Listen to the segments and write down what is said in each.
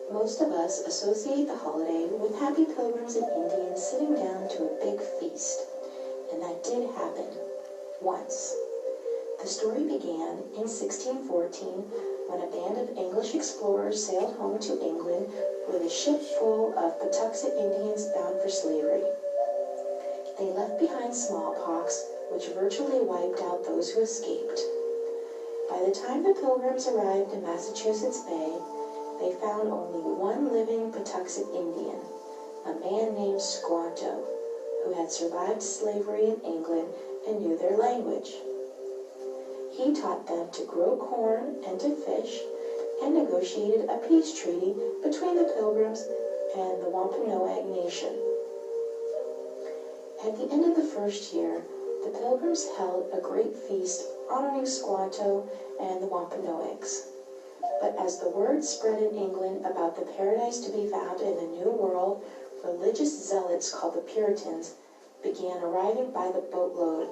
Most of us associate the holiday with happy pilgrims and Indians sitting down to a big feast. And that did happen. Once. The story began in 1614 when a band of English explorers sailed home to England with a ship full of Patuxet Indians bound for slavery. They left behind smallpox, which virtually wiped out those who escaped. By the time the Pilgrims arrived in Massachusetts Bay, they found only one living Patuxet Indian, a man named Squanto, who had survived slavery in England and knew their language. He taught them to grow corn and to fish, and negotiated a peace treaty between the Pilgrims and the Wampanoag Nation. At the end of the first year, the Pilgrims held a great feast honoring Squanto and the Wampanoags. But as the word spread in England about the paradise to be found in the New World, religious zealots called the Puritans began arriving by the boatload.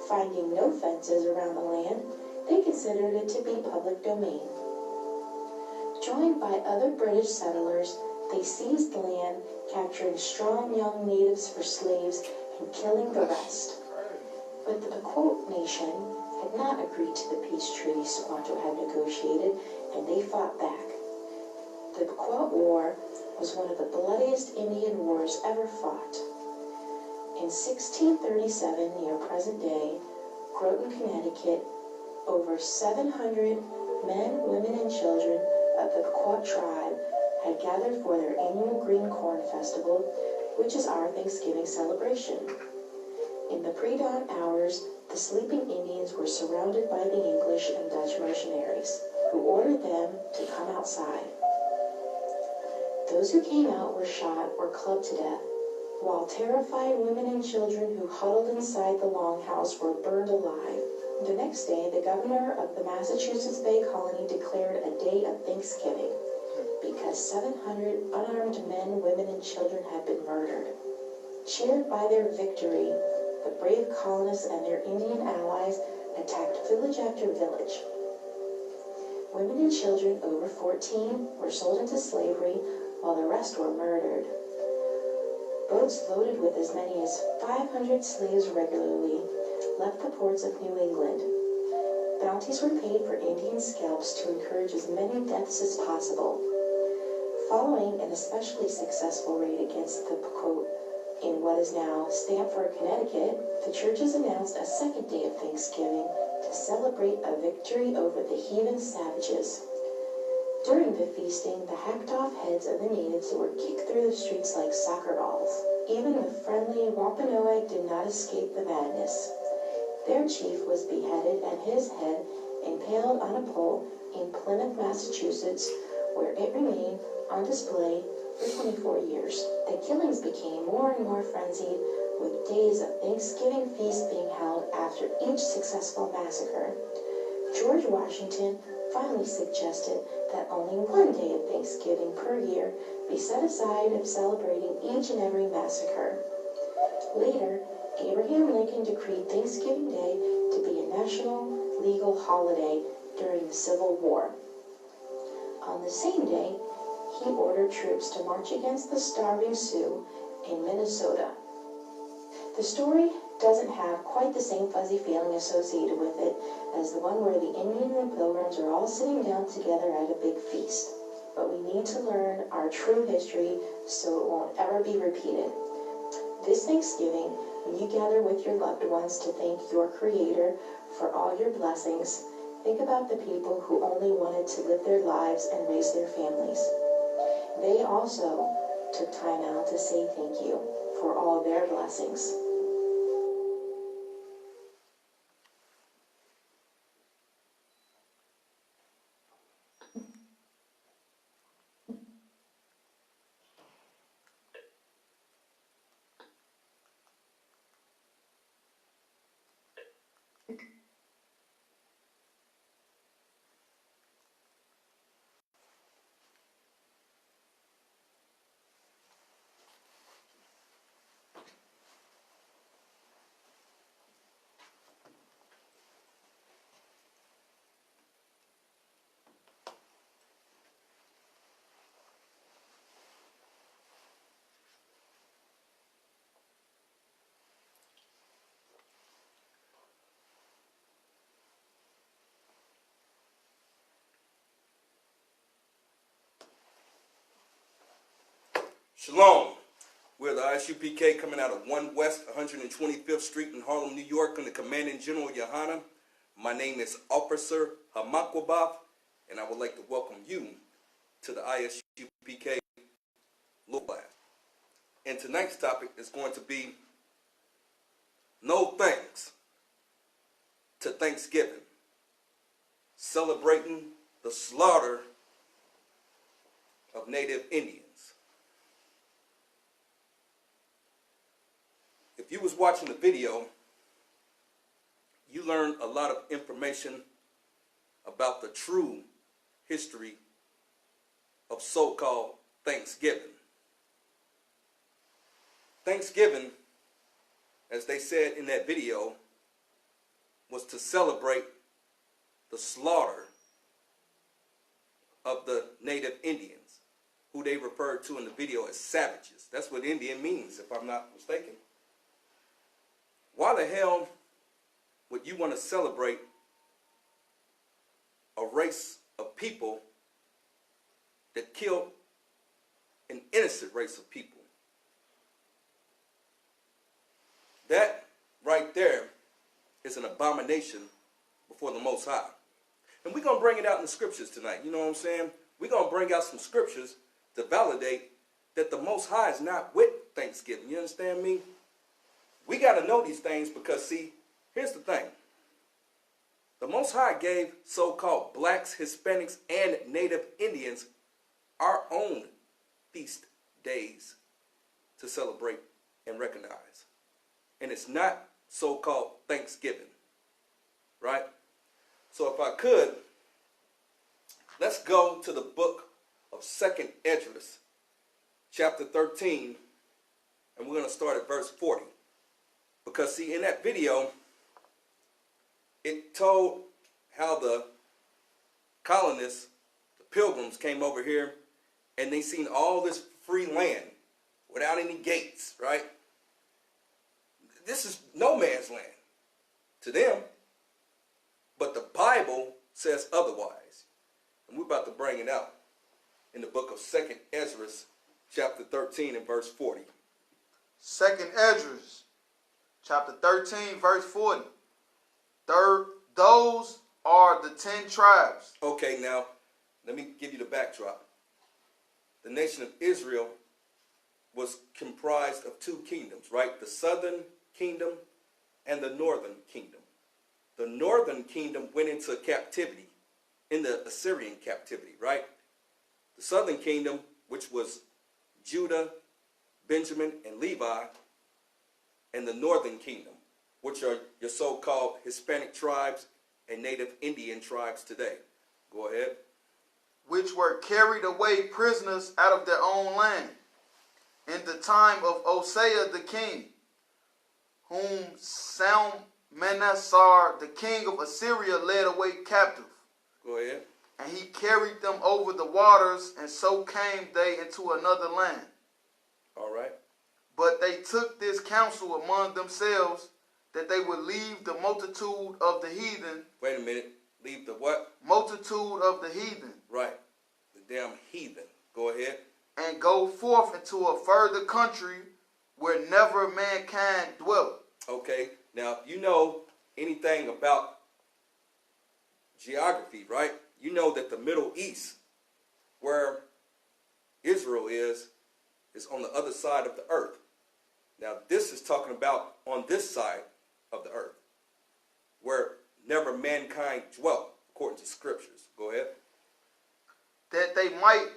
Finding no fences around the land, they considered it to be public domain. Joined by other British settlers, they seized the land, capturing strong young natives for slaves and killing the rest. But the Pequot Nation had not agreed to the peace treaty Squanto had negotiated, and they fought back. The Pequot War was one of the bloodiest Indian wars ever fought. In 1637, near present day, Groton, Connecticut, over 700 men, women, and children of the Pequot tribe had gathered for their annual Green Corn Festival, which is our Thanksgiving celebration. In the pre-dawn hours, the sleeping Indians were surrounded by the English and Dutch missionaries, who ordered them to come outside. Those who came out were shot or clubbed to death, while terrified women and children who huddled inside the longhouse were burned alive. The next day, the governor of the Massachusetts Bay Colony declared a day of Thanksgiving because 700 unarmed men, women, and children had been murdered. Cheered by their victory, the brave colonists and their Indian allies attacked village after village. Women and children over 14 were sold into slavery, while the rest were murdered. Boats loaded with as many as 500 slaves regularly left the ports of New England. Bounties were paid for Indian scalps to encourage as many deaths as possible. Following an especially successful raid against the Pequot in what is now Stamford, Connecticut, the churches announced a second day of Thanksgiving to celebrate a victory over the heathen savages. During the feasting, the hacked-off heads of the natives were kicked through the streets like soccer balls. Even the friendly Wampanoag did not escape the madness. Their chief was beheaded and his head impaled on a pole in Plymouth, Massachusetts, where it remained on display for 24 years. The killings became more and more frenzied, with days of Thanksgiving feast being held after each successful massacre. George Washington finally suggested that only one day of Thanksgiving per year be set aside of celebrating each and every massacre. Later, Abraham Lincoln decreed Thanksgiving Day to be a national legal holiday during the Civil War. On the same day, he ordered troops to march against the starving Sioux in Minnesota. The story doesn't have quite the same fuzzy feeling associated with it as the one where the Indian and Pilgrims are all sitting down together at a big feast. But we need to learn our true history so it won't ever be repeated. This Thanksgiving, when you gather with your loved ones to thank your Creator for all your blessings, think about the people who only wanted to live their lives and raise their families. They also took time out to say thank you for all their blessings. Shalom. We're the I.S.U.P.K. coming out of 1 West 125th Street in Harlem, New York, under Commanding General Yohanna. My name is Officer Hamakwabaf, and I would like to welcome you to the I.S.U.P.K. Louisville class. And tonight's topic is going to be no thanks to Thanksgiving, celebrating the slaughter of Native Indians. If you was watching the video, you learned a lot of information about the true history of so-called Thanksgiving. Thanksgiving, as they said in that video, was to celebrate the slaughter of the Native Indians, who they referred to in the video as savages. That's what Indian means, if I'm not mistaken. Why the hell would you want to celebrate a race of people that killed an innocent race of people? That right there is an abomination before the Most High. And we're going to bring it out in the scriptures tonight. You know what I'm saying? We're going to bring out some scriptures to validate that the Most High is not with Thanksgiving. You understand me? We got to know these things because, see, here's the thing. The Most High gave so-called blacks, Hispanics, and Native Indians our own feast days to celebrate and recognize. And it's not so-called Thanksgiving, right? So if I could, let's go to the book of 2nd Esdras, chapter 13, and we're going to start at verse 40. Because, see, in that video, it told how the colonists, the pilgrims, came over here and they seen all this free land without any gates, right? This is no man's land to them, but the Bible says otherwise. And we're about to bring it out in the book of 2nd Esdras, chapter 13 and verse 40. 2nd Esdras, chapter 13, verse 40. Those are the 10 tribes. Okay, now, let me give you the backdrop. The nation of Israel was comprised of 2 kingdoms, right? The southern kingdom and the northern kingdom. The northern kingdom went into captivity, in the Assyrian captivity, right? The southern kingdom, which was Judah, Benjamin, and Levi, and the northern kingdom, which are your so-called Hispanic tribes and Native Indian tribes today. Go ahead. Which were carried away prisoners out of their own land in the time of Hosea the king, whom Salmanassar the king of Assyria led away captive. Go ahead. And he carried them over the waters, and so came they into another land. All right. But they took this counsel among themselves, that they would leave the multitude of the heathen. Wait a minute. Leave the what? Multitude of the heathen. Right. The damn heathen. Go ahead. And go forth into a further country where never mankind dwelt. Okay. Now, if you know anything about geography, right? You know that the Middle East, where Israel is on the other side of the earth. Now, this is talking about on this side of the earth, where never mankind dwelt, according to scriptures. Go ahead. That they might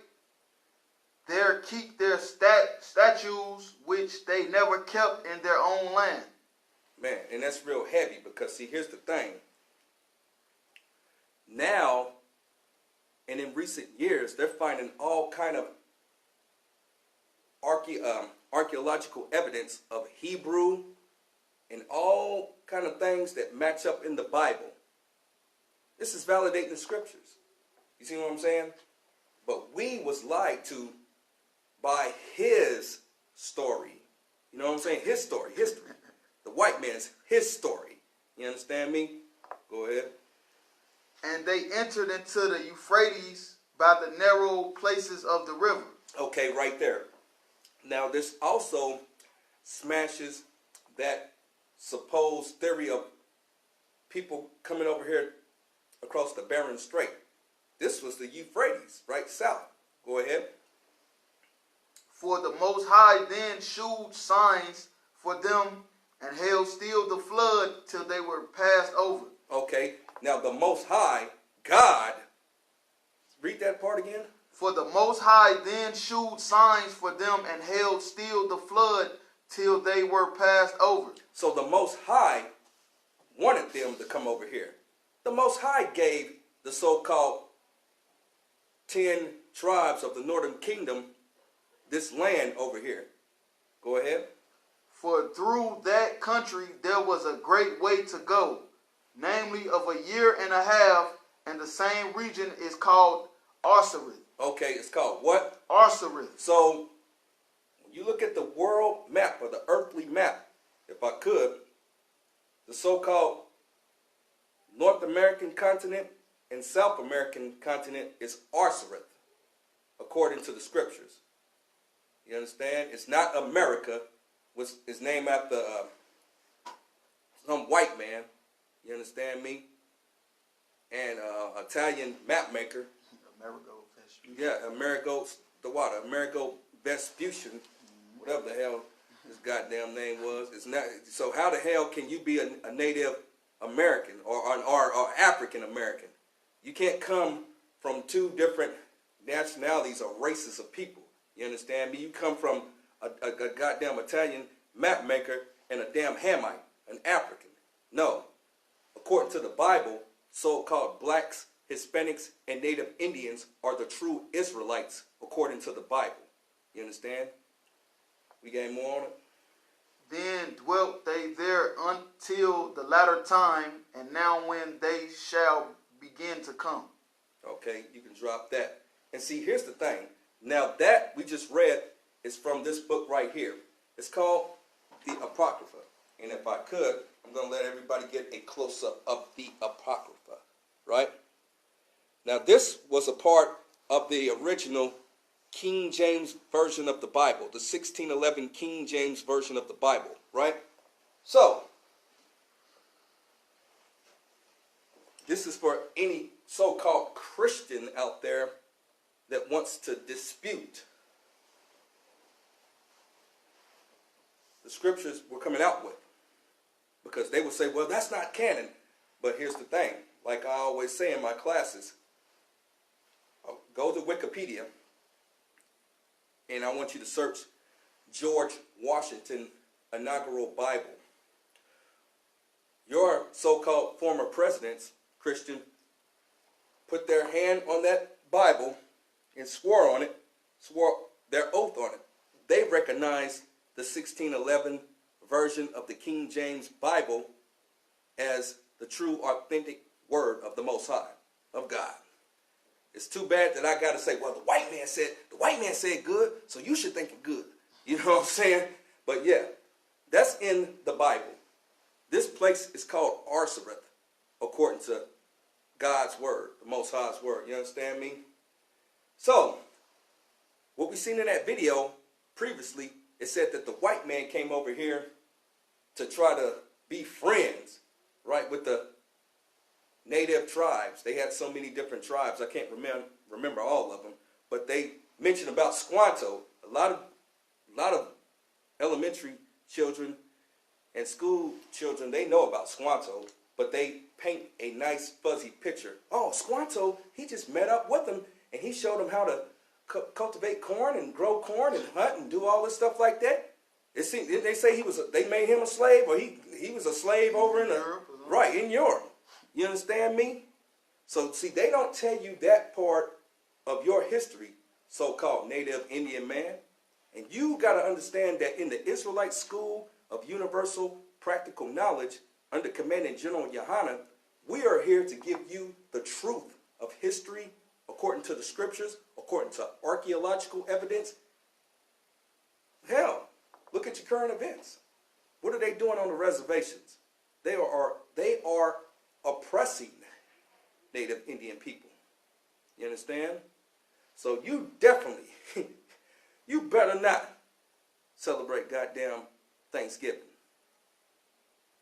there keep their statues, which they never kept in their own land. Man, and that's real heavy because, see, here's the thing. Now, and in recent years, they're finding all kind of archaeological evidence of Hebrew and all kind of things that match up in the Bible. This is validating the scriptures. You see what I'm saying? But we was lied to by his story. You know what I'm saying? His story, history. The white man's his story. You understand me? Go ahead. And they entered into the Euphrates by the narrow places of the river. Okay, right there. Now, this also smashes that supposed theory of people coming over here across the Bering Strait. This was the Euphrates, right south. Go ahead. For the Most High then shewed signs for them and held still the flood till they were passed over. Okay, now the Most High, God, read that part again. For the Most High then shewed signs for them and held still the flood till they were passed over. So the Most High wanted them to come over here. The Most High gave the so-called 10 tribes of the northern kingdom this land over here. Go ahead. For through that country there was a great way to go, namely of a year and a half, and the same region is called Arsareth. Okay, it's called what? Arsareth. So, when you look at the world map, or the earthly map, if I could, the so-called North American continent and South American continent is Arsareth, according to the scriptures. You understand? It's not America, which is named after some white man. You understand me? And Italian map maker. Amerigo Vespucci. Yeah, Amerigo the water, Amerigo Vespucci, whatever the hell his goddamn name was. It's not. So how the hell can you be a Native American or African American? You can't come from two different nationalities or races of people. You understand me? You come from a goddamn Italian map maker and a damn Hamite, an African. No. According to the Bible, so-called blacks, Hispanics, and Native Indians are the true Israelites according to the Bible. You understand? We got more on it? Then dwelt they there until the latter time, and now when they shall begin to come. Okay, you can drop that. And see, here's the thing. Now that we just read is from this book right here. It's called the Apocrypha. And if I could, I'm going to let everybody get a close-up of the Apocrypha. Right? Now this was a part of the original King James Version of the Bible. The 1611 King James Version of the Bible. Right? So, this is for any so-called Christian out there that wants to dispute the scriptures we're coming out with. Because they will say, well, that's not canon. But here's the thing. Like I always say in my classes, go to Wikipedia and I want you to search George Washington Inaugural Bible. Your so-called former presidents, Christian, put their hand on that Bible and swore on it, swore their oath on it. They recognized the 1611 version of the King James Bible as the true, authentic word of the Most High, of God. It's too bad that I got to say, well, the white man said good, so you should think it good. You know what I'm saying? But yeah, that's in the Bible. This place is called Arsareth, according to God's word, the Most High's word. You understand me? So, what we seen in that video previously, it said that the white man came over here to try to be friends, right, with the native tribes. They had so many different tribes. I can't remember all of them, but they mentioned about Squanto. A lot of elementary children and school children, they know about Squanto, but they paint a nice fuzzy picture. Oh, Squanto, he just met up with them and he showed them how to cultivate corn and grow corn and hunt and do all this stuff like that. It seemed, they say they made him a slave, or he was a slave over in Europe. Right, in Europe. You understand me? So, see, they don't tell you that part of your history, so-called Native Indian man. And you got to understand that in the Israelite School of Universal Practical Knowledge, under Commandant General Yahanna, we are here to give you the truth of history according to the scriptures, according to archaeological evidence. Hell, look at your current events. What are they doing on the reservations? They are oppressing Native Indian people. You understand? So you definitely, you better not celebrate goddamn Thanksgiving.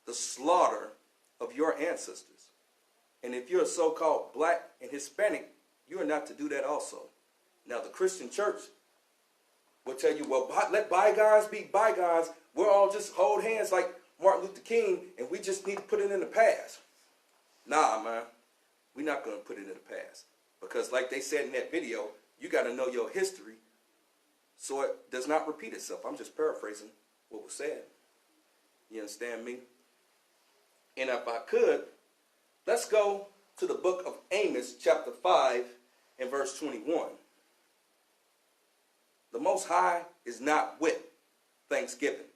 The slaughter of your ancestors. And if you're a so-called black and Hispanic, you are not to do that also. Now, the Christian church will tell you, well, let bygones be bygones. We're all just hold hands like Martin Luther King, and we just need to put it in the past. Nah, man. We're not going to put it in the past. Because like they said in that video, you got to know your history so it does not repeat itself. I'm just paraphrasing what was said. You understand me? And if I could, let's go to the book of Amos, chapter 5, and verse 21. The Most High is not with Thanksgiving.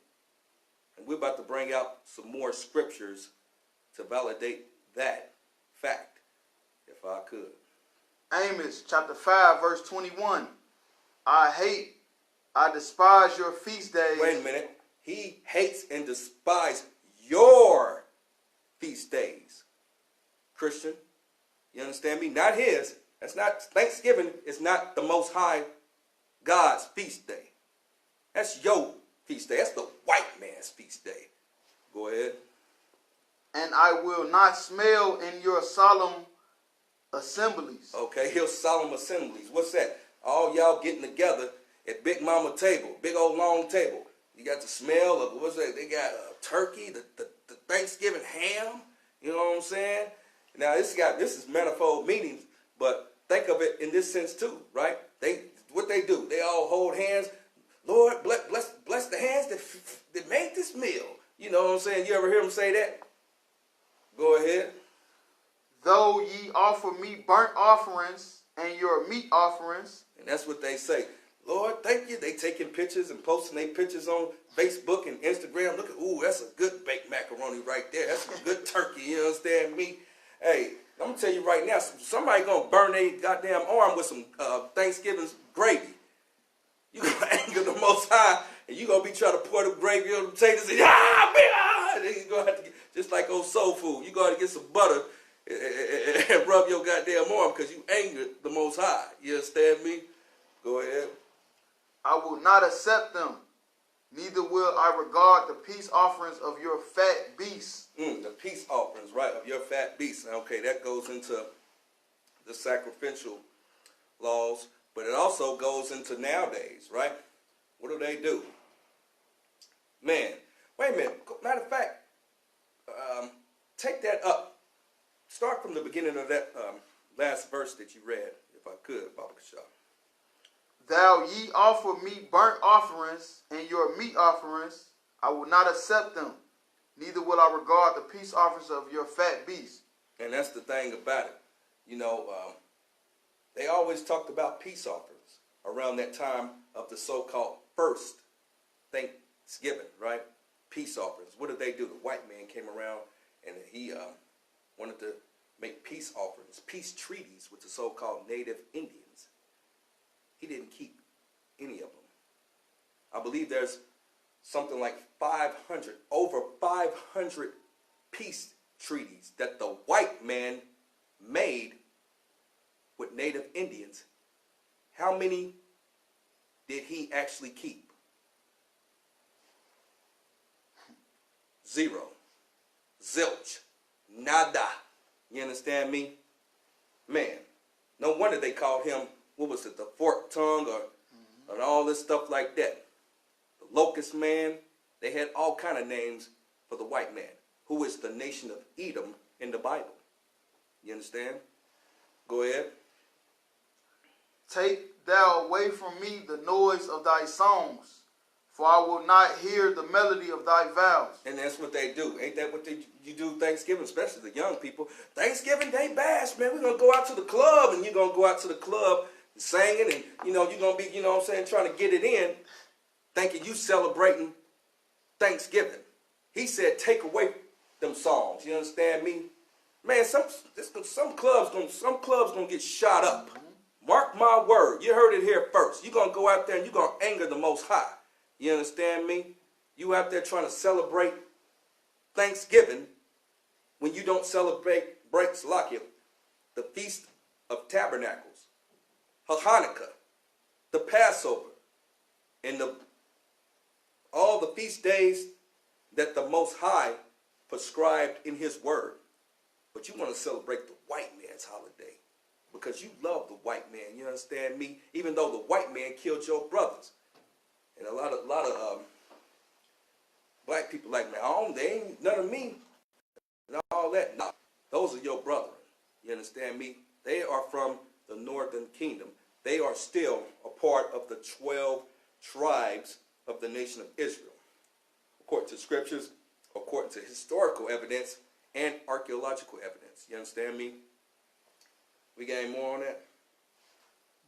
And we're about to bring out some more scriptures to validate that fact, if I could. Amos chapter 5, verse 21. I despise your feast days. Wait a minute. He hates and despises your feast days. Christian, you understand me? Not his. That's not Thanksgiving. Is not the Most High God's feast day. That's your feast day. That's the white man's feast day. Go ahead. And I will not smell in your solemn assemblies. Okay, your solemn assemblies. What's that? All y'all getting together at Big Mama table, big old long table. You got the smell of, what's that? They got turkey, the Thanksgiving ham. You know what I'm saying? Now this is manifold meanings, but think of it in this sense too, right? What they do? They all hold hands. Lord, bless the hands that made this meal. You know what I'm saying? You ever hear them say that? Go ahead. Though ye offer me burnt offerings and your meat offerings. And that's what they say. Lord, thank you. They taking pictures and posting their pictures on Facebook and Instagram. Look at, ooh, that's a good baked macaroni right there. That's some good turkey. You understand me? Hey, I'm going to tell you right now, somebody going to burn their goddamn arm with some Thanksgiving's gravy. You going to anger the Most High, and you going to be trying to pour the gravy on the potatoes and, then you going to have to get, just like old soul food, you going to get some butter and rub your goddamn arm because you angered the Most High. You understand me? Go ahead. I will not accept them, neither will I regard the peace offerings of your fat beasts. The peace offerings, right, of your fat beasts. Okay, that goes into the sacrificial laws, but it also goes into nowadays, right? What do? Man, wait a minute. Matter of fact, take that up. Start from the beginning of that last verse that you read, if I could, Baba Kashaw. Thou ye offer me burnt offerings and your meat offerings, I will not accept them, neither will I regard the peace offerings of your fat beasts. And that's the thing about it. You know, they always talked about peace offerings around that time of the so-called first Thanksgiving, right? Peace offerings. What did they do? The white man came around and he wanted to make peace offerings, peace treaties with the so-called native Indians. He didn't keep any of them. I believe there's something like over 500 peace treaties that the white man made with native Indians. How many did he actually keep? 0. Zilch. Nada. You understand me? Man, no wonder they called him, what was it, the forked tongue or and all this stuff like that. The locust man, they had all kind of names for the white man, who is the nation of Edom in the Bible. You understand? Go ahead. Take thou away from me the noise of thy songs, for I will not hear the melody of thy vows. And that's what they do. Ain't that what you do Thanksgiving, especially the young people? Thanksgiving Day bash, man. We're going to go out to the club, and you're going to go out to the club singing, and, you know, you're going to be, you know what I'm saying, trying to get it in, thinking you celebrating Thanksgiving. He said, take away them songs. You understand me? Man, some clubs gonna get shot up. Mark my word. You heard it here first. You're going to go out there and you're going to anger the Most High. You understand me? You out there trying to celebrate Thanksgiving when you don't celebrate the Feast of Tabernacles, Hanukkah, the Passover, and the the feast days that the Most High prescribed in his word. But you want to celebrate the white man's holiday because you love the white man. You understand me? Even though the white man killed your brothers. And a lot of black people like, man, they ain't none of me and all that. No, those are your brethren. You understand me? They are from the northern kingdom. They are still a part of the 12 tribes of the nation of Israel. According to scriptures, according to historical evidence, and archaeological evidence. You understand me? We got any more on that?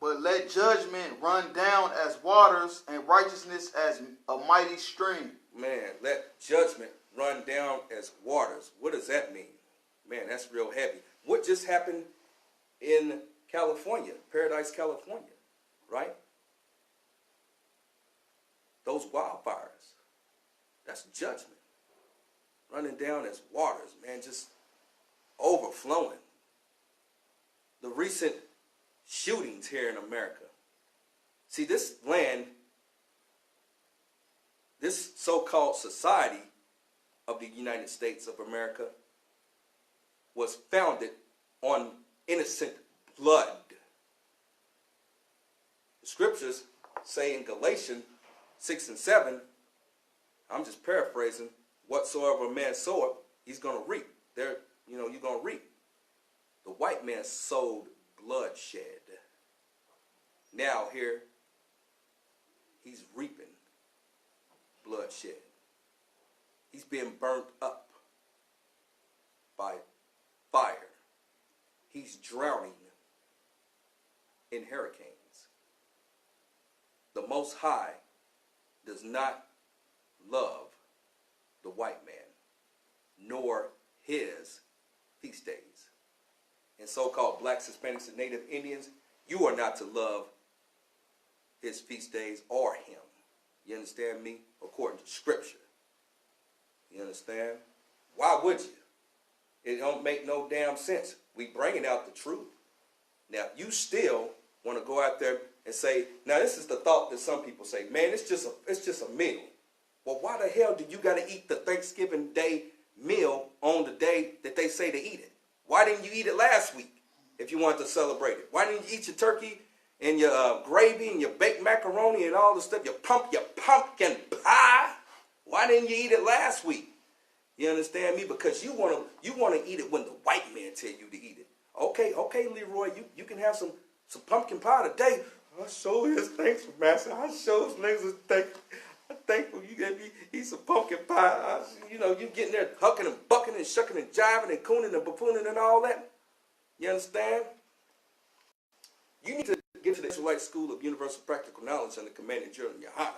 But let judgment run down as waters and righteousness as a mighty stream. Man, let judgment run down as waters. What does that mean? Man, that's real heavy. What just happened in California, Paradise, California, right? Those wildfires. That's judgment. Running down as waters, man, just overflowing. The recent shootings here in America. See, this land, this so-called society of the United States of America was founded on innocent blood. The scriptures say in Galatians 6 and 7, I'm just paraphrasing, whatsoever a man soweth, he's going to reap. You're going to reap. The white man sowed bloodshed. Now here, he's reaping bloodshed. He's being burnt up by fire. He's drowning in hurricanes. The Most High does not love the white man, nor his feast days. And so-called blacks, Hispanics, and Native Indians, you are not to love his feast days or him. You understand me? According to scripture. You understand? Why would you? It don't make no damn sense. We bringing out the truth. Now, you still want to go out there and say, now this is the thought that some people say, man, it's just a meal. Well, why the hell do you got to eat the Thanksgiving Day meal on the day that they say to eat it? Why didn't you eat it last week if you wanted to celebrate it? Why didn't you eat your turkey and your gravy and your baked macaroni and all the stuff, your pumpkin pie? Why didn't you eat it last week? You understand me? Because you want to eat it when the white man tell you to eat it. Okay, Leroy, you can have some pumpkin pie today. I sure is thankful, Master. I sure is thankful you gave me eat some pumpkin pie. You getting there hucking and bucking and shucking and jiving and cooning and buffooning and all that. You understand? You need to get to the Israelite School of Universal Practical Knowledge under commanding GEN.YAHANNA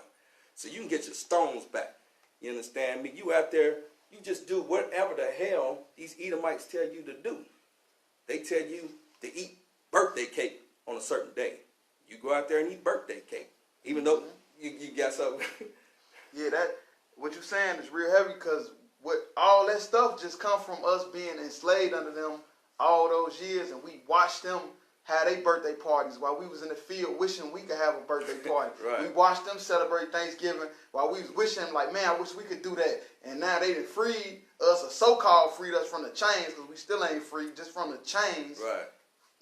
so you can get your stones back. You understand me? You out there, you just do whatever the hell these Edomites tell you to do. They tell you to eat birthday cake on a certain day. You go out there and eat birthday cake, even though you got something. Yeah, what you're saying is real heavy because all that stuff just come from us being enslaved under them all those years, and we watched them have their birthday parties while we was in the field wishing we could have a birthday party. Right. We watched them celebrate Thanksgiving while we was wishing, like, man, I wish we could do that. And now they done freed us, or so-called freed us from the chains, because we still ain't free, just from the chains. Right.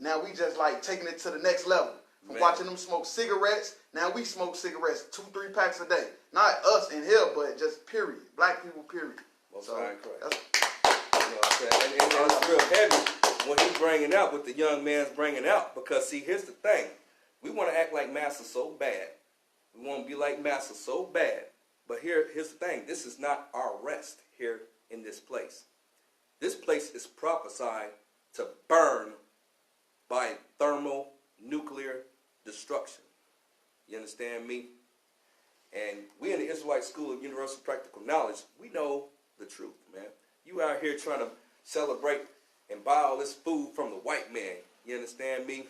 Now we just like taking it to the next level. From watching them smoke cigarettes, now we smoke cigarettes 2-3 packs a day. Not us in here, but just period. Black people, period. Most So High in Christ. that's, You know what I'm saying? And it's real heavy what he's bringing out, what the young man's bringing out. Because, see, here's the thing. We want to act like Master so bad. We want to be like Master so bad. But here's the thing. This is not our rest here in this place. This place is prophesied to burn by thermonuclear destruction. You understand me? And we in the Israelite School of Universal Practical Knowledge, we know the truth, man. You out here trying to celebrate and buy all this food from the white man. You understand me?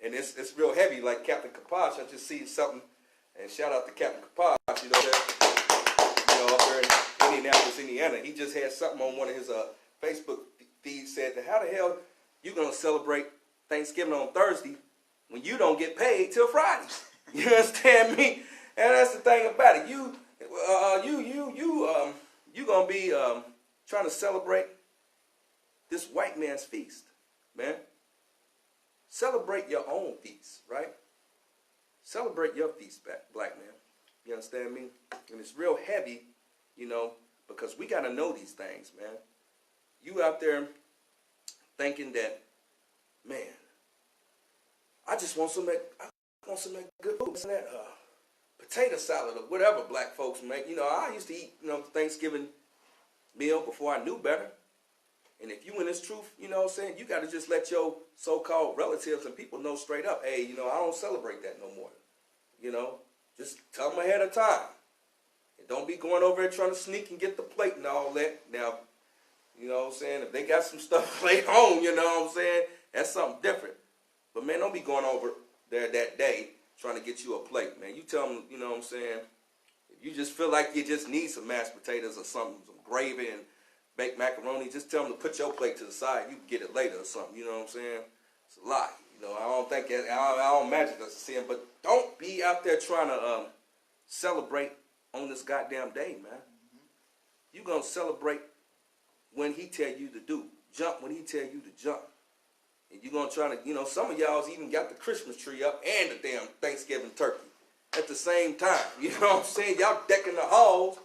And it's real heavy, like Captain Kaposh. I just see something, and shout out to Captain Kaposh, up there in Indianapolis, Indiana. He just had something on one of his Facebook feeds said that how the hell you gonna celebrate Thanksgiving on Thursday when you don't get paid till Friday? You understand me? And that's the thing about it. you gonna be trying to celebrate this white man's feast, man. Celebrate your own feast, right? Celebrate your feast, black man. You understand me? And it's real heavy, you know, because we gotta know these things, man. You out there thinking that, man, I just want some good food. That potato salad or whatever black folks make. You know, I used to eat, you know, Thanksgiving meal before I knew better. And if you in this truth, you know what I'm saying, you got to just let your so-called relatives and people know straight up, hey, you know, I don't celebrate that no more. You know, just tell them ahead of time. And don't be going over there trying to sneak and get the plate and all that. Now, you know what I'm saying, if they got some stuff laid on, you know what I'm saying, that's something different. But, man, don't be going over there that day trying to get you a plate, man. You tell them, you know what I'm saying, if you just feel like you just need some mashed potatoes or something, some gravy and baked macaroni, just tell them to put your plate to the side. You can get it later or something, you know what I'm saying? It's a lie. You know, I don't imagine that's a sin, but don't be out there trying to celebrate on this goddamn day, man. You're going to celebrate when he tell you to do. Jump when he tell you to jump. And you're going to try to, you know, some of y'all's even got the Christmas tree up and the damn Thanksgiving turkey at the same time. You know what I'm saying? Y'all decking the halls.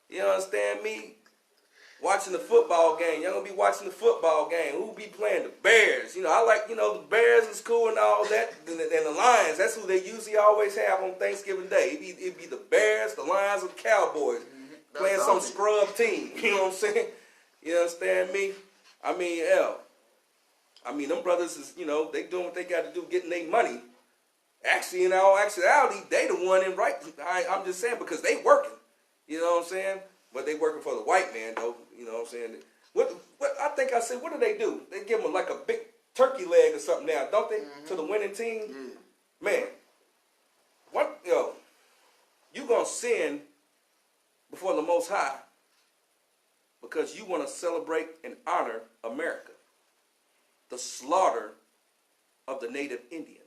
You understand me? Watching the football game. Y'all going to be watching the football game. Who be playing? The Bears. You know, I like, you know, the Bears is cool and all that. And the Lions, that's who they usually always have on Thanksgiving Day. It'd be the Bears, the Lions, and the Cowboys. Playing some scrub team. You know what I'm saying? You understand me? I mean, hell. I mean, them brothers is, you know, they doing what they got to do, getting their money. Actually, in all actuality, they the one in right. I'm just saying, because they working. You know what I'm saying? But they working for the white man, though. You know what I'm saying? What I think I said, what do? They give them like a big turkey leg or something now, don't they? To the winning team? Man, you going to sin before the Most High because you want to celebrate and honor America. The slaughter of the native Indians.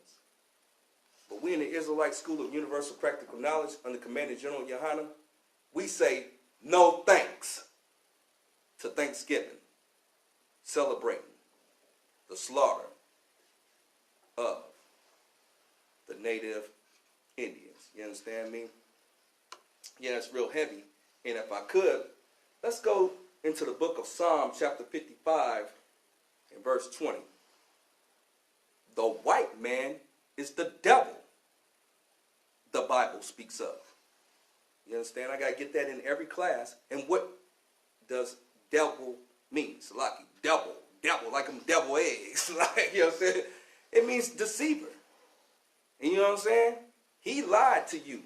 But we in the Israelite School of Universal Practical Knowledge under Commander General Yohanna, we say no thanks to Thanksgiving, celebrating the slaughter of the native Indians. You understand me? Yeah, it's real heavy. And if I could, let's go into the book of Psalm chapter 55 and verse 20. The white man is the devil the Bible speaks of. You understand? I got to get that in every class. And what does devil mean? Salaki, devil, like them devil eggs. Like, you know what I'm saying? It means deceiver. And you know what I'm saying? He lied to you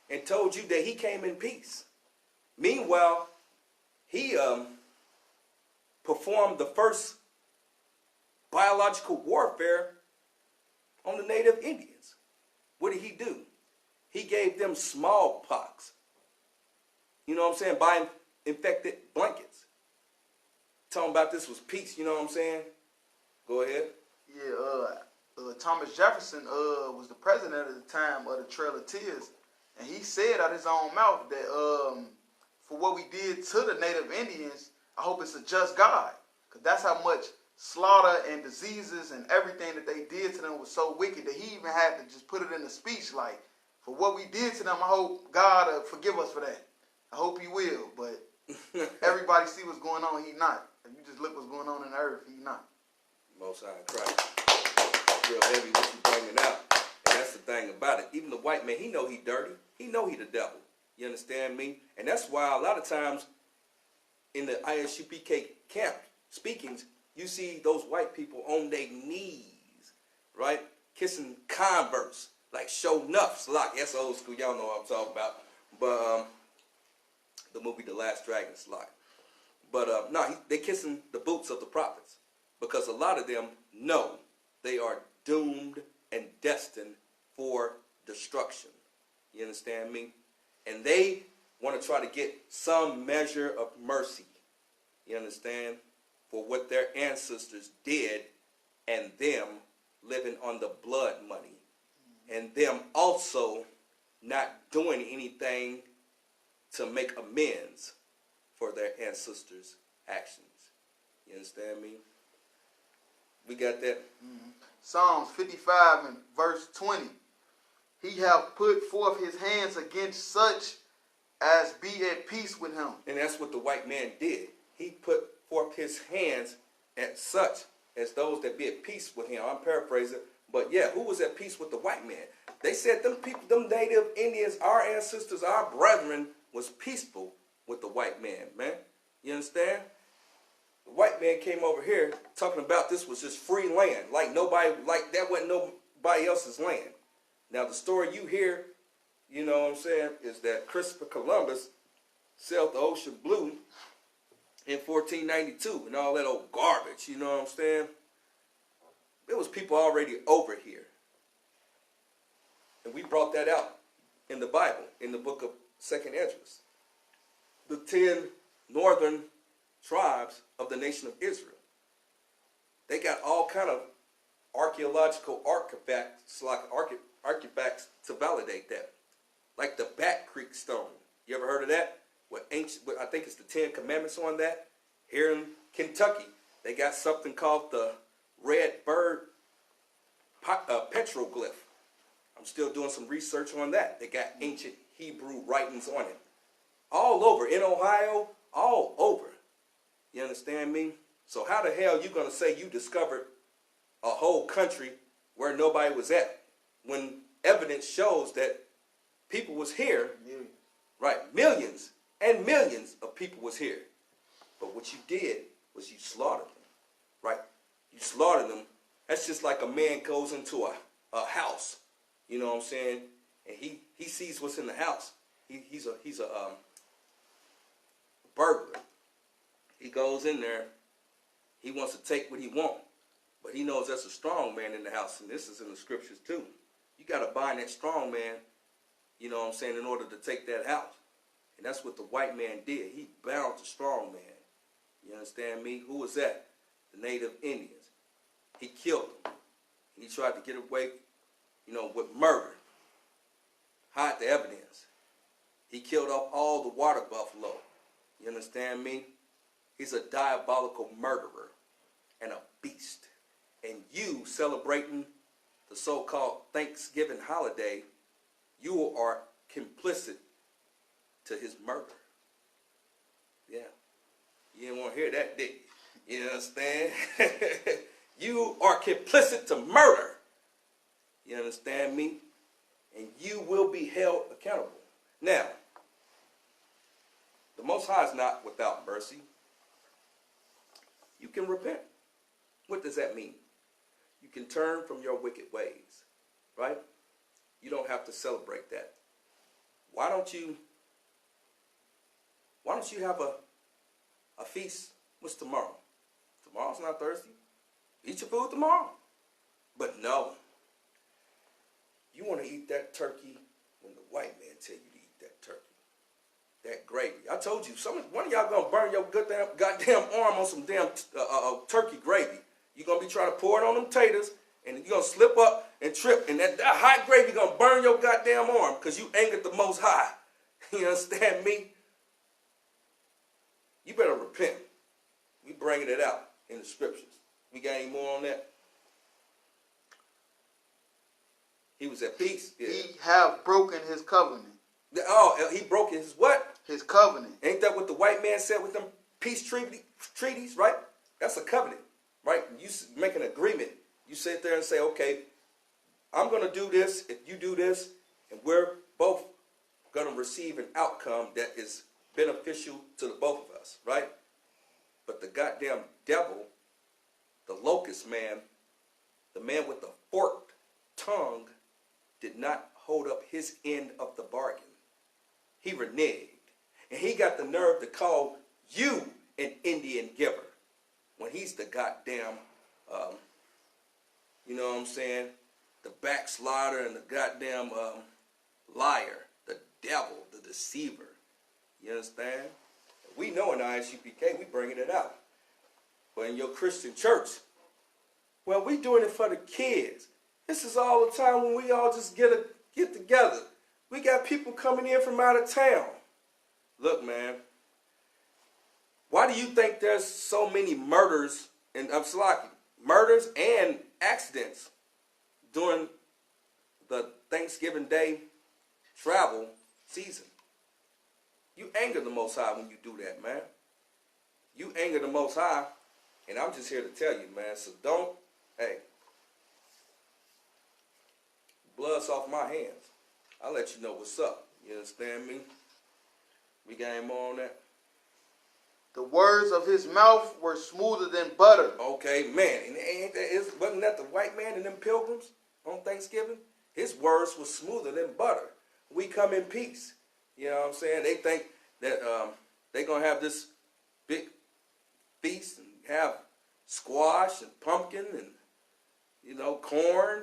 and told you that he came in peace. Meanwhile, he performed the first biological warfare on the native Indians. What did he do? He gave them smallpox. You know what I'm saying? By infected blankets. Talking about this was peace, you know what I'm saying? Go ahead. Yeah, Thomas Jefferson was the president at the time of the Trail of Tears, and he said out of his own mouth that for what we did to the native Indians, I hope it's a just God, because that's how much slaughter and diseases and everything that they did to them was so wicked that he even had to just put it in a speech like, for what we did to them, I hope God forgive us for that. I hope he will, but everybody see what's going on, he not. If you just look what's going on in the earth, he not. Most High in Christ. Real heavy what you bringing out. And that's the thing about it. Even the white man, he know he dirty. He know he the devil. You understand me? And that's why a lot of times in the I.S.U.P.K camp speakings, you see those white people on their knees, right? Kissing Converse, like show nuffs. Like, that's old school. Y'all know what I'm talking about. But the movie The Last Dragon, like. But they kissing the boots of the prophets because a lot of them know they are doomed and destined for destruction. You understand me? And they want to try to get some measure of mercy. You understand? For what their ancestors did and them living on the blood money. And them also not doing anything to make amends for their ancestors' actions. You understand me? We got that? Psalms 55 and verse 20. He hath put forth his hands against such as be at peace with him. And that's what the white man did. He put forth his hands at such as those that be at peace with him. I'm paraphrasing. But yeah, who was at peace with the white man? They said them people, them native Indians, our ancestors, our brethren, was peaceful with the white man, man. You understand? The white man came over here talking about this was just free land. Like that wasn't nobody else's land. Now the story you hear, you know what I'm saying, is that Christopher Columbus sailed the ocean blue in 1492 and all that old garbage, you know what I'm saying? There was people already over here. And we brought that out in the Bible, in the book of 2nd Esdras. The 10 northern tribes of the nation of Israel. They got all kind of archaeological artifacts to validate that. Like the Back Creek stone. You ever heard of that? I think it's the 10 Commandments on that. Here in Kentucky, they got something called the Red Bird petroglyph. I'm still doing some research on that. They got ancient Hebrew writings on it. All over, in Ohio, all over. You understand me? So how the hell you going to say you discovered a whole country where nobody was at when evidence shows that people was here? Millions. Right, millions and millions of people was here. But what you did was you slaughtered them, right? You slaughtered them. That's just like a man goes into a house, you know what I'm saying? And he sees what's in the house. He's a burglar. He goes in there. He wants to take what he wants. But he knows there's a strong man in the house. And this is in the scriptures too. You got to bind that strong man, you know what I'm saying, in order to take that house. And that's what the white man did. He bound the strong man. You understand me? Who was that? The native Indians. He killed them. He tried to get away, you know, with murder. Hide the evidence. He killed off all the water buffalo. You understand me? He's a diabolical murderer and a beast. And you celebrating the so-called Thanksgiving holiday, you are complicit to his murder. Yeah. You didn't want to hear that, did you? You understand? You are complicit to murder. You understand me? And you will be held accountable. Now, the Most High is not without mercy. You can repent. What does that mean? You can turn from your wicked ways, right? You don't have to celebrate that. Why don't you have a feast? What's tomorrow? Tomorrow's not Thursday. Eat your food tomorrow. But no. You want to eat that turkey when the white man tell you to eat that turkey. That gravy. I told you, one of y'all going to burn your goddamn arm on some damn turkey gravy. You're going to be trying to pour it on them taters, and you're going to slip up and trip, and that hot gravy going to burn your goddamn arm because you angered the Most High. You understand me? You better repent. We bringing it out in the scriptures. We got any more on that? He was at peace. Yeah. He have broken his covenant. Oh, he broke his what? His covenant. Ain't that what the white man said with them peace treaties, right? That's a covenant, right? You make an agreement. You sit there and say, okay, I'm going to do this if you do this, and we're both going to receive an outcome that is beneficial to the both of us, right? But the goddamn devil, the locust man, the man with the forked tongue, did not hold up his end of the bargain. He reneged. And he got the nerve to call you an Indian giver when he's the goddamn, you know what I'm saying, the backslider and the goddamn liar, the devil, the deceiver. You understand? We know in I.S.U.P.K. we bringing it out. But in your Christian church, well, we doing it for the kids. This is all the time when we all just get together. We got people coming in from out of town. Look, man. Why do you think there's so many murders and murders and accidents during the Thanksgiving Day travel season? You anger the Most High when you do that, man. You anger the Most High, and I'm just here to tell you, man. So don't, hey, blood's off my hands. I'll let you know what's up. You understand me? We got any more on that? The words of his mouth were smoother than butter. Okay, man. And wasn't that the white man and them pilgrims on Thanksgiving? His words were smoother than butter. We come in peace. You know what I'm saying? They think that they're going to have this big feast and have squash and pumpkin and, you know, corn,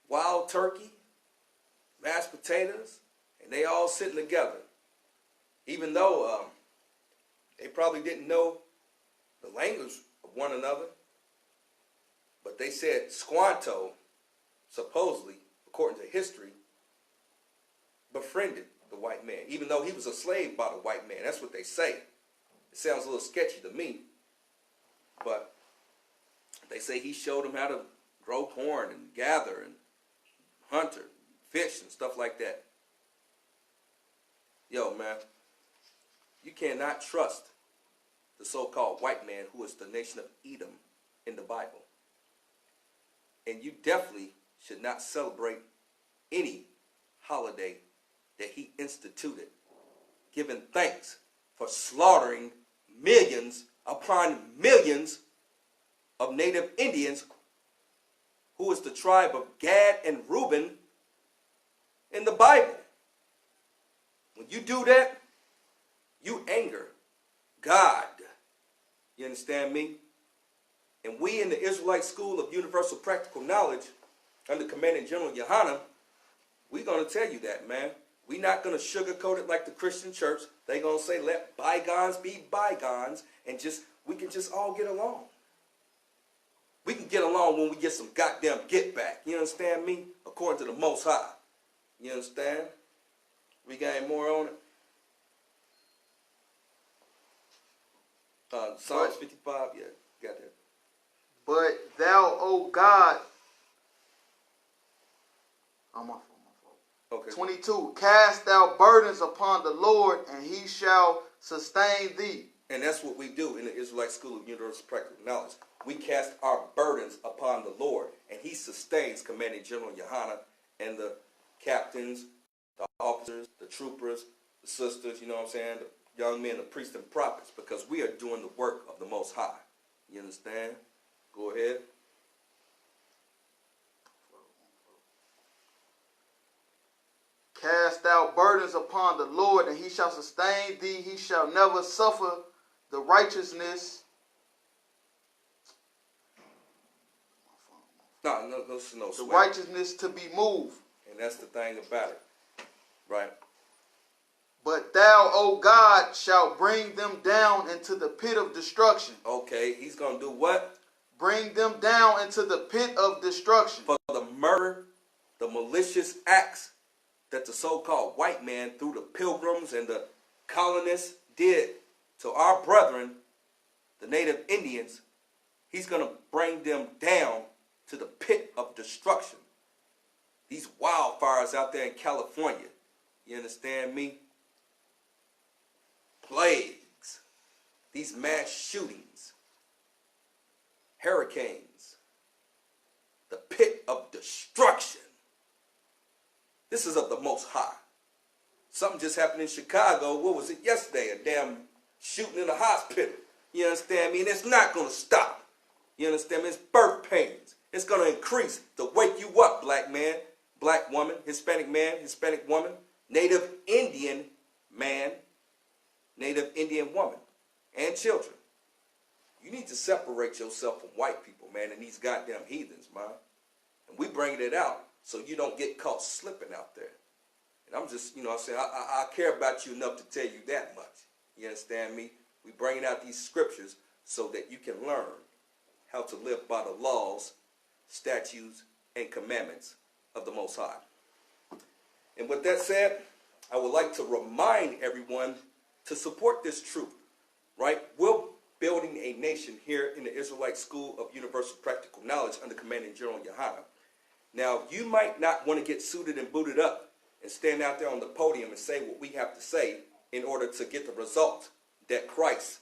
wild turkey, mashed potatoes, and they all sitting together. Even though they probably didn't know the language of one another, but they said Squanto, supposedly, according to history, befriended the white man, even though he was a slave by the white man. That's what they say. It sounds a little sketchy to me, but they say he showed them how to grow corn and gather and hunt and fish and stuff like that. Yo, man, you cannot trust the so-called white man who is the nation of Edom in the Bible. And you definitely should not celebrate any holiday that he instituted, giving thanks for slaughtering millions upon millions of native Indians, who is the tribe of Gad and Reuben in the Bible. When you do that, you anger God. You understand me? And we in the Israelite School of Universal Practical Knowledge, under Commanding General Yahanna, we're going to tell you that, man. We're not going to sugarcoat it like the Christian church. They're going to say, let bygones be bygones, and we can just all get along. We can get along when we get some goddamn get back. You understand me? According to the Most High. You understand? We got any more on it? Psalms 55, yeah, got that. But thou, O God, I'm off. Okay. 22, cast thou burdens upon the Lord, and he shall sustain thee. And that's what we do in the Israelite School of Universal Practical Knowledge. We cast our burdens upon the Lord, and he sustains Commanding General Yahanna and the captains, the officers, the troopers, the sisters, you know what I'm saying, the young men, the priests and prophets, because we are doing the work of the Most High. You understand? Go ahead. Cast thou burdens upon the Lord, and he shall sustain thee. He shall never suffer the righteousness. No The righteousness to be moved. And that's the thing about it. Right? But thou, O God, shalt bring them down into the pit of destruction. Okay, he's going to do what? Bring them down into the pit of destruction. For the murder, the malicious acts that the so-called white man, through the pilgrims and the colonists, did to our brethren, the native Indians, he's going to bring them down to the pit of destruction. These wildfires out there in California, you understand me? Plagues, these mass shootings, hurricanes, the pit of destruction. This is of the Most High. Something just happened in Chicago. What was it yesterday? A damn shooting in a hospital. You understand me? And it's not going to stop. You understand me? It's birth pains. It's going to increase to wake you up, black man, black woman, Hispanic man, Hispanic woman, Native Indian man, Native Indian woman, and children. You need to separate yourself from white people, man, and these goddamn heathens, man. And we bringing it out so you don't get caught slipping out there. And I'm just, you know what I'm saying, I care about you enough to tell you that much. You understand me? We bringing out these scriptures so that you can learn how to live by the laws, statutes, and commandments of the Most High. And with that said, I would like to remind everyone to support this truth, right? We're building a nation here in the Israelite School of Universal Practical Knowledge under Commanding General Yahanna. Now, you might not want to get suited and booted up and stand out there on the podium and say what we have to say in order to get the result that Christ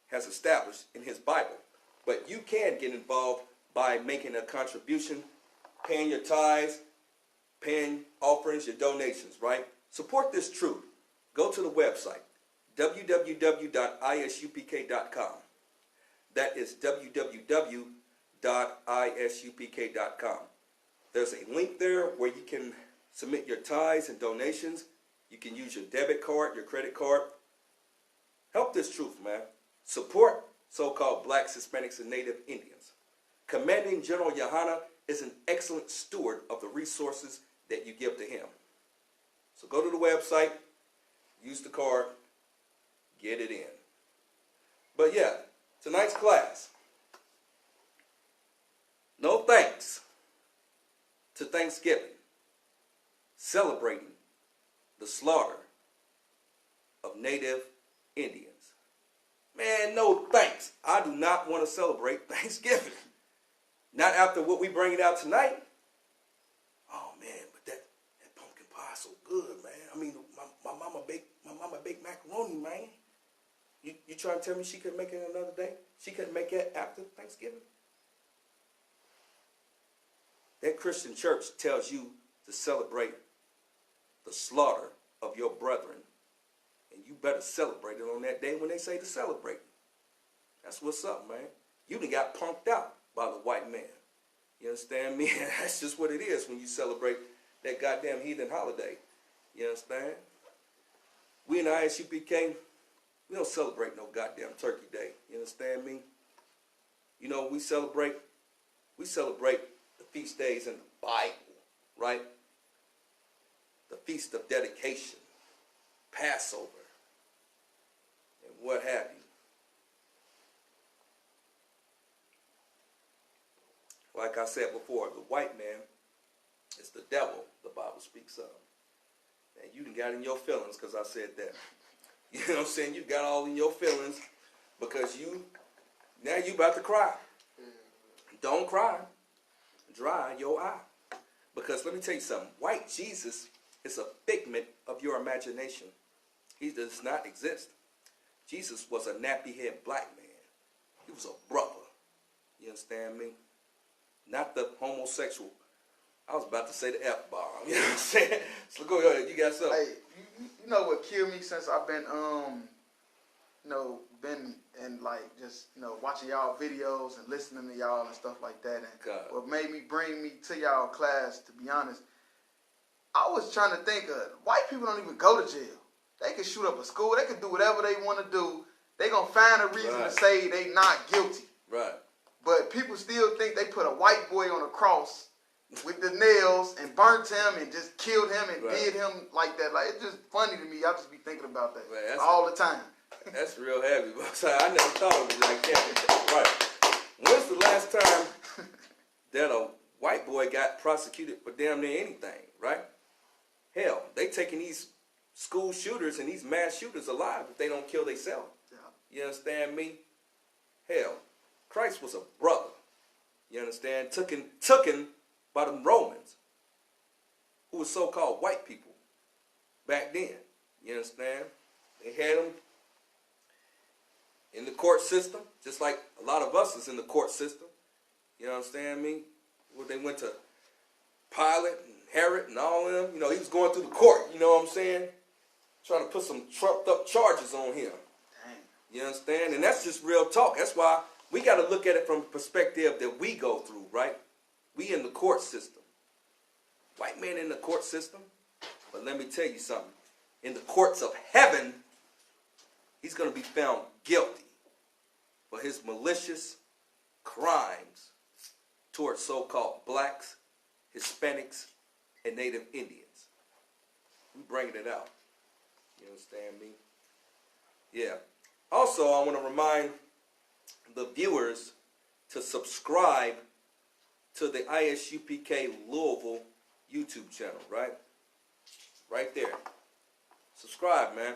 has established in his Bible. But you can get involved by making a contribution, paying your tithes, paying offerings, your donations, right? Support this truth. Go to the website, www.isupk.com. That is www.isupk.com. There's a link there where you can submit your tithes and donations. You can use your debit card, your credit card. Help this truth, man. Support so-called blacks, Hispanics, and Native Indians. Commanding General Yahanna is an excellent steward of the resources that you give to him. So go to the website, use the card, get it in. But yeah, tonight's class. No thanks to Thanksgiving, celebrating the slaughter of Native Indians. Man, no thanks. I do not want to celebrate Thanksgiving. Not after what we bringing out tonight. Oh man, but that pumpkin pie is so good, man. I mean, my mama baked macaroni, man. You trying to tell me she couldn't make it another day? She couldn't make it after Thanksgiving? That Christian church tells you to celebrate the slaughter of your brethren. And you better celebrate it on that day when they say to celebrate. That's what's up, man. You done got punked out by the white man. You understand me? That's just what it is when you celebrate that goddamn heathen holiday. You understand? We in the I.S.U.P.K, we don't celebrate no goddamn turkey day. You understand me? You know, we celebrate the feast days in the Bible, right? The Feast of Dedication, Passover, and what have you. Like I said before, the white man is the devil, the Bible speaks of. And you done got in your feelings because I said that. You know what I'm saying? You got all in your feelings because now you about to cry. Don't cry. Dry your eye. Because let me tell you something. White Jesus is a figment of your imagination. He does not exist. Jesus was a nappy-head black man. He was a brother. You understand me? Not the homosexual. I was about to say the F-bomb. You know what I'm saying? So go ahead. You got something? Hey, you know what killed me since I've been, been and like just, watching y'all videos and listening to y'all and stuff like that. And what made me bring me to y'all class, to be honest, I was trying to think of white people don't even go to jail. They can shoot up a school. They can do whatever they want to do. They going to find a reason to say they not guilty. Right. But people still think they put a white boy on a cross with the nails and burnt him and just killed him and did him like that. Like, it's just funny to me. I just be thinking about that all the time. That's real heavy. I never thought of it like that. Right. When's the last time that a white boy got prosecuted for damn near anything, right? Hell, they taking these school shooters and these mass shooters alive if they don't kill themselves. Yeah. You understand me? Hell, Christ was a brother. You understand? Taken by the Romans, who were so-called white people back then. You understand? They had them in the court system, just like a lot of us is in the court system. You understand me? Well, they went to Pilate and Herod and all of them. You know, he was going through the court, you know what I'm saying? Trying to put some trumped up charges on him. Dang. You understand? And that's just real talk. That's why we got to look at it from the perspective that we go through, right? We in the court system. White man in the court system. But let me tell you something. In the courts of heaven, he's going to be found guilty for his malicious crimes towards so-called blacks, Hispanics, and Native Indians. We bringing it out. You understand me? Yeah. Also, I want to remind the viewers to subscribe to the I.S.U.P.K. Louisville YouTube channel, right? right there. Subscribe, man.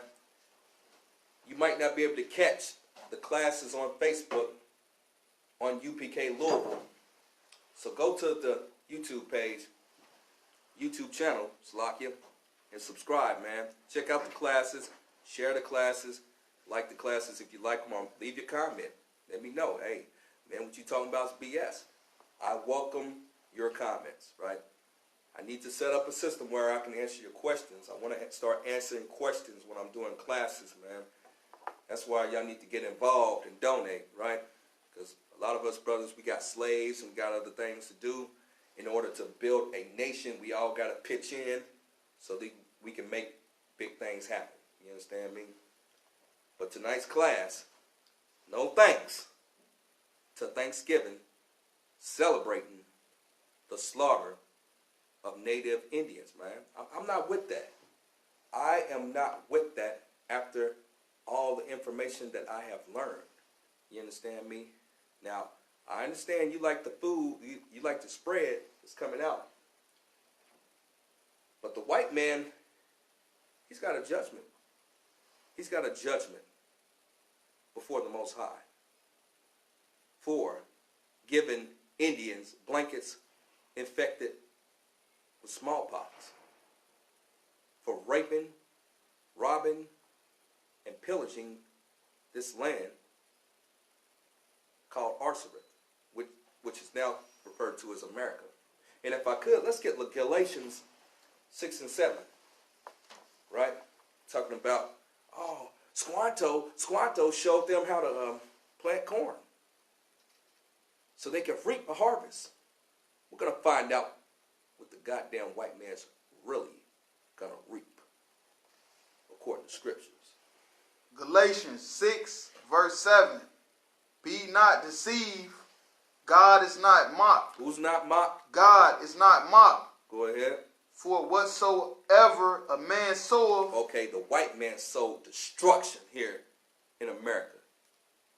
You might not be able to catch the classes on Facebook on UPK Louisville. So go to the YouTube page, YouTube channel, Slakia, and subscribe, man. Check out the classes, share the classes, like the classes if you like them. Leave your comment. Let me know. Hey, man, what you talking about is BS. I welcome your comments, right? I need to set up a system where I can answer your questions. I want to start answering questions when I'm doing classes, man. That's why y'all need to get involved and donate, right? Because a lot of us brothers, we got slaves and we got other things to do. In order to build a nation, we all got to pitch in so that we can make big things happen. You understand me? But tonight's class, no thanks to Thanksgiving, celebrating the slaughter of native Indians, man. I'm not with that. I am not with that after all the information that I have learned. You understand me? Now, I understand you like the food, you like the spread that's coming out. But the white man, he's got a judgment. He's got a judgment before the Most High for giving Indians blankets infected with smallpox, for raping, robbing, and pillaging this land called Arsarit, which is now referred to as America. And if I could, let's get Galatians 6 and 7, right? Talking about, Squanto showed them how to plant corn so they could reap a harvest. We're going to find out what the goddamn white man's really going to reap, according to scriptures. Galatians 6, verse 7. Be not deceived. God is not mocked. Who's not mocked? God is not mocked. Go ahead. For whatsoever a man soweth. Okay, the white man sowed destruction here in America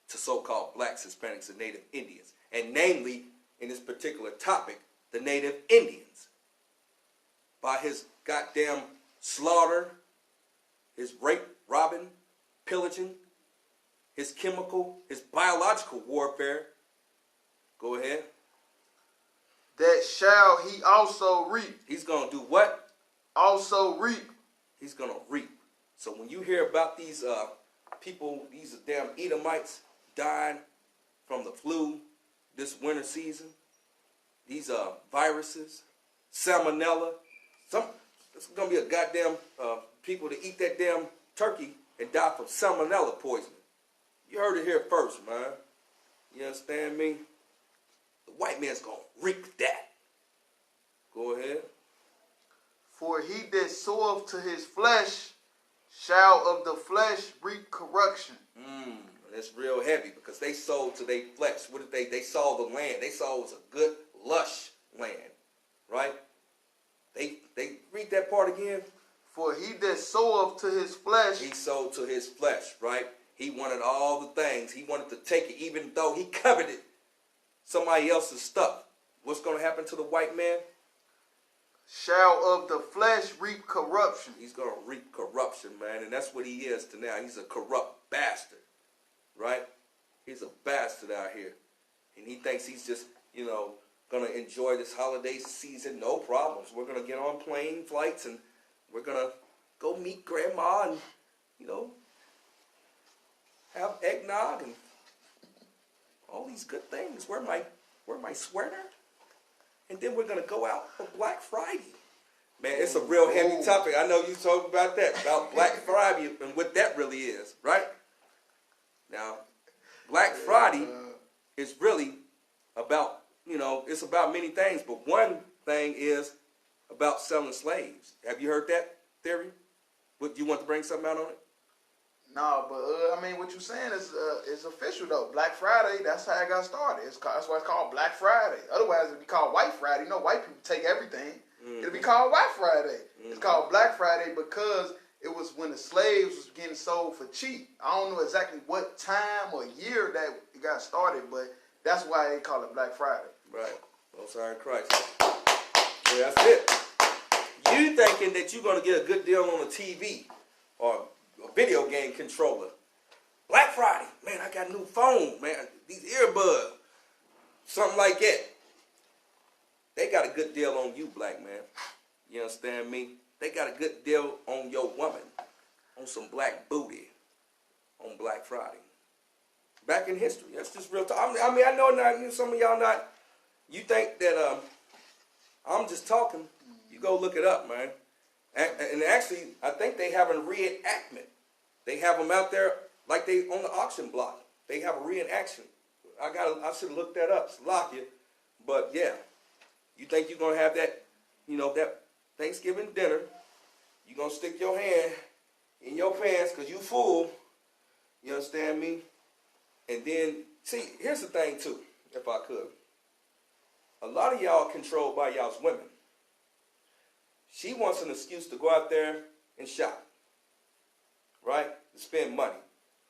to so-called blacks, Hispanics, and Native Indians. And namely, in this particular topic, the Native Indians. By his goddamn slaughter, his rape, robbing, pillaging, his chemical, his biological warfare. Go ahead. That shall he also reap. He's going to do what? Also reap. He's going to reap. So when you hear about these people, these damn Edomites dying from the flu this winter season, these viruses, salmonella, it's going to be a goddamn people to eat that damn turkey and die from salmonella poisoning. You heard it here first, man. You understand me? The white man's going to reap that. Go ahead. For he that soweth to his flesh shall of the flesh reap corruption. That's real heavy because they sowed to their flesh. What did they? They saw the land. They saw it was a good, lush land, right? They read that part again. For he that soweth to his flesh. He sowed to his flesh, right? He wanted all the things. He wanted to take it even though he coveted somebody else's stuff. What's going to happen to the white man? Shall of the flesh reap corruption. He's going to reap corruption, man. And that's what he is to now. He's a corrupt bastard, right? He's a bastard out here. And he thinks he's just, going to enjoy this holiday season. No problems. We're going to get on plane flights and we're going to go meet grandma and, have eggnog and all these good things. Wear my sweater. And then we're going to go out for Black Friday. Man, it's a real heavy topic. I know you talk about that, about Black Friday and what that really is, right? Now, Black Friday is really about, it's about many things. But one thing is about selling slaves. Have you heard that theory? What, you want to bring something out on it? No, but what you're saying is official though. Black Friday, that's how it got started. That's why it's called Black Friday. Otherwise, it'd be called White Friday. White people take everything. It'd be called White Friday. It's called Black Friday because it was when the slaves was getting sold for cheap. I don't know exactly what time or year that it got started, but that's why they call it Black Friday. Right. Most High in Christ. Yeah, that's it. You thinking that you're going to get a good deal on a TV or a video game controller. Black Friday, man, I got a new phone, man. These earbuds, something like that. They got a good deal on you, black man. You understand me? They got a good deal on your woman, on some black booty, on Black Friday. Back in history, that's just real talk. I mean, I know not some of y'all not. You think that I'm just talking. You go look it up, man. And actually, I think they have a reenactment. They have them out there like they on the auction block. They have a reenaction. I should have looked that up. Salakia. But yeah, you think you're gonna have that, that Thanksgiving dinner? You're gonna stick your hand in your pants because you full. You understand me? And then, see, here's the thing too, if I could. A lot of y'all controlled by y'all's women. She wants an excuse to go out there and shop, right? To spend money.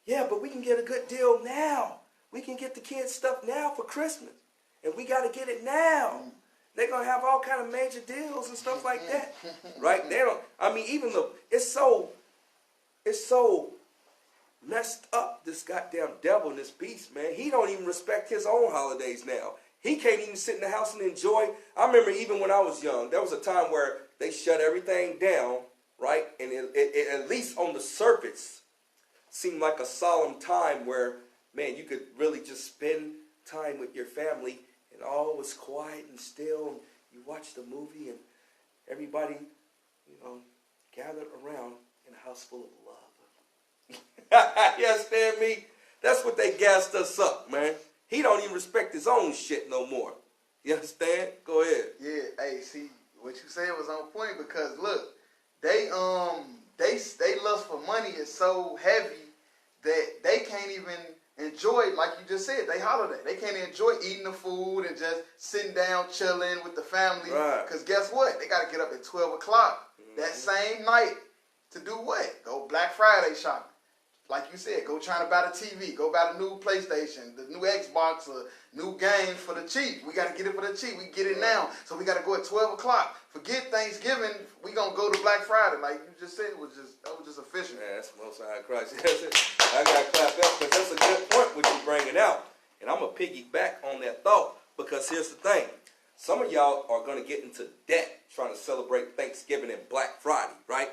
Yeah, but we can get a good deal now. We can get the kids stuff now for Christmas. And we got to get it now. They're going to have all kind of major deals and stuff like that. Right? They don't, I mean, even though it's so messed up, this goddamn devil and this beast, man. He don't even respect his own holidays now. He can't even sit in the house and enjoy. I remember even when I was young, there was a time where they shut everything down, right? And it at least on the surface, seemed like a solemn time where, man, you could really just spend time with your family and all was quiet and still. And you watch the movie and everybody, gathered around in a house full of love. You understand me? That's what they gassed us up, man. He don't even respect his own shit no more. You understand? Go ahead. Yeah, hey, see, what you said was on point because look, they lust for money is so heavy that they can't even enjoy, like you just said, they holiday. They can't enjoy eating the food and just sitting down chilling with the family. Right. Because guess what? They got to get up at 12 o'clock that same night to do what? Go Black Friday shopping. Like you said, go trying to buy the TV, go buy the new PlayStation, the new Xbox, or new games for the cheap. We got to get it for the cheap. We get it now. So we got to go at 12 o'clock. Forget Thanksgiving. We going to go to Black Friday. Like you just said, that was just efficient. Man, that's the Most High Christ. I got to clap that because that's a good point what you're bringing out. And I'm going to piggyback on that thought because here's the thing. Some of y'all are going to get into debt trying to celebrate Thanksgiving and Black Friday, right?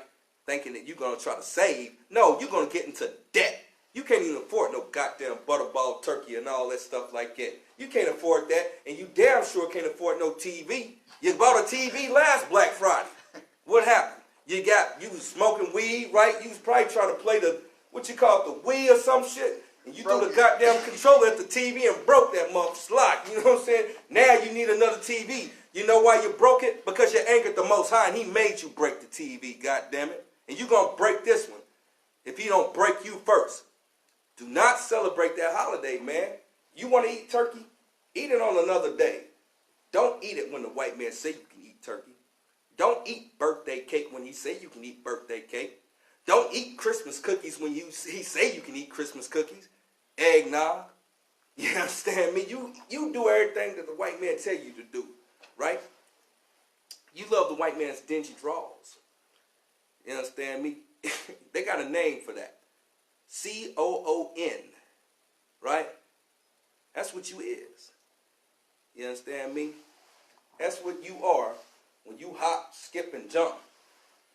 Thinking that you're going to try to save. No, you're going to get into debt. You can't even afford no goddamn butterball turkey and all that stuff like that. You can't afford that, and you damn sure can't afford no TV. You bought a TV last Black Friday. What happened? You was smoking weed, right? You was probably trying to play the Wii or some shit, and you threw the goddamn controller at the TV and broke that mother slot. You know what I'm saying? Now you need another TV. You know why you broke it? Because you angered the Most High, and He made you break the TV, goddammit. And you're going to break this one if He don't break you first. Do not celebrate that holiday, man. You want to eat turkey? Eat it on another day. Don't eat it when the white man say you can eat turkey. Don't eat birthday cake when he say you can eat birthday cake. Don't eat Christmas cookies when he say you can eat Christmas cookies. Eggnog. You understand me? You do everything that the white man tell you to do, right? You love the white man's dingy drawers. You understand me? They got a name for that. COON. Right? That's what you is. You understand me? That's what you are when you hop, skip, and jump.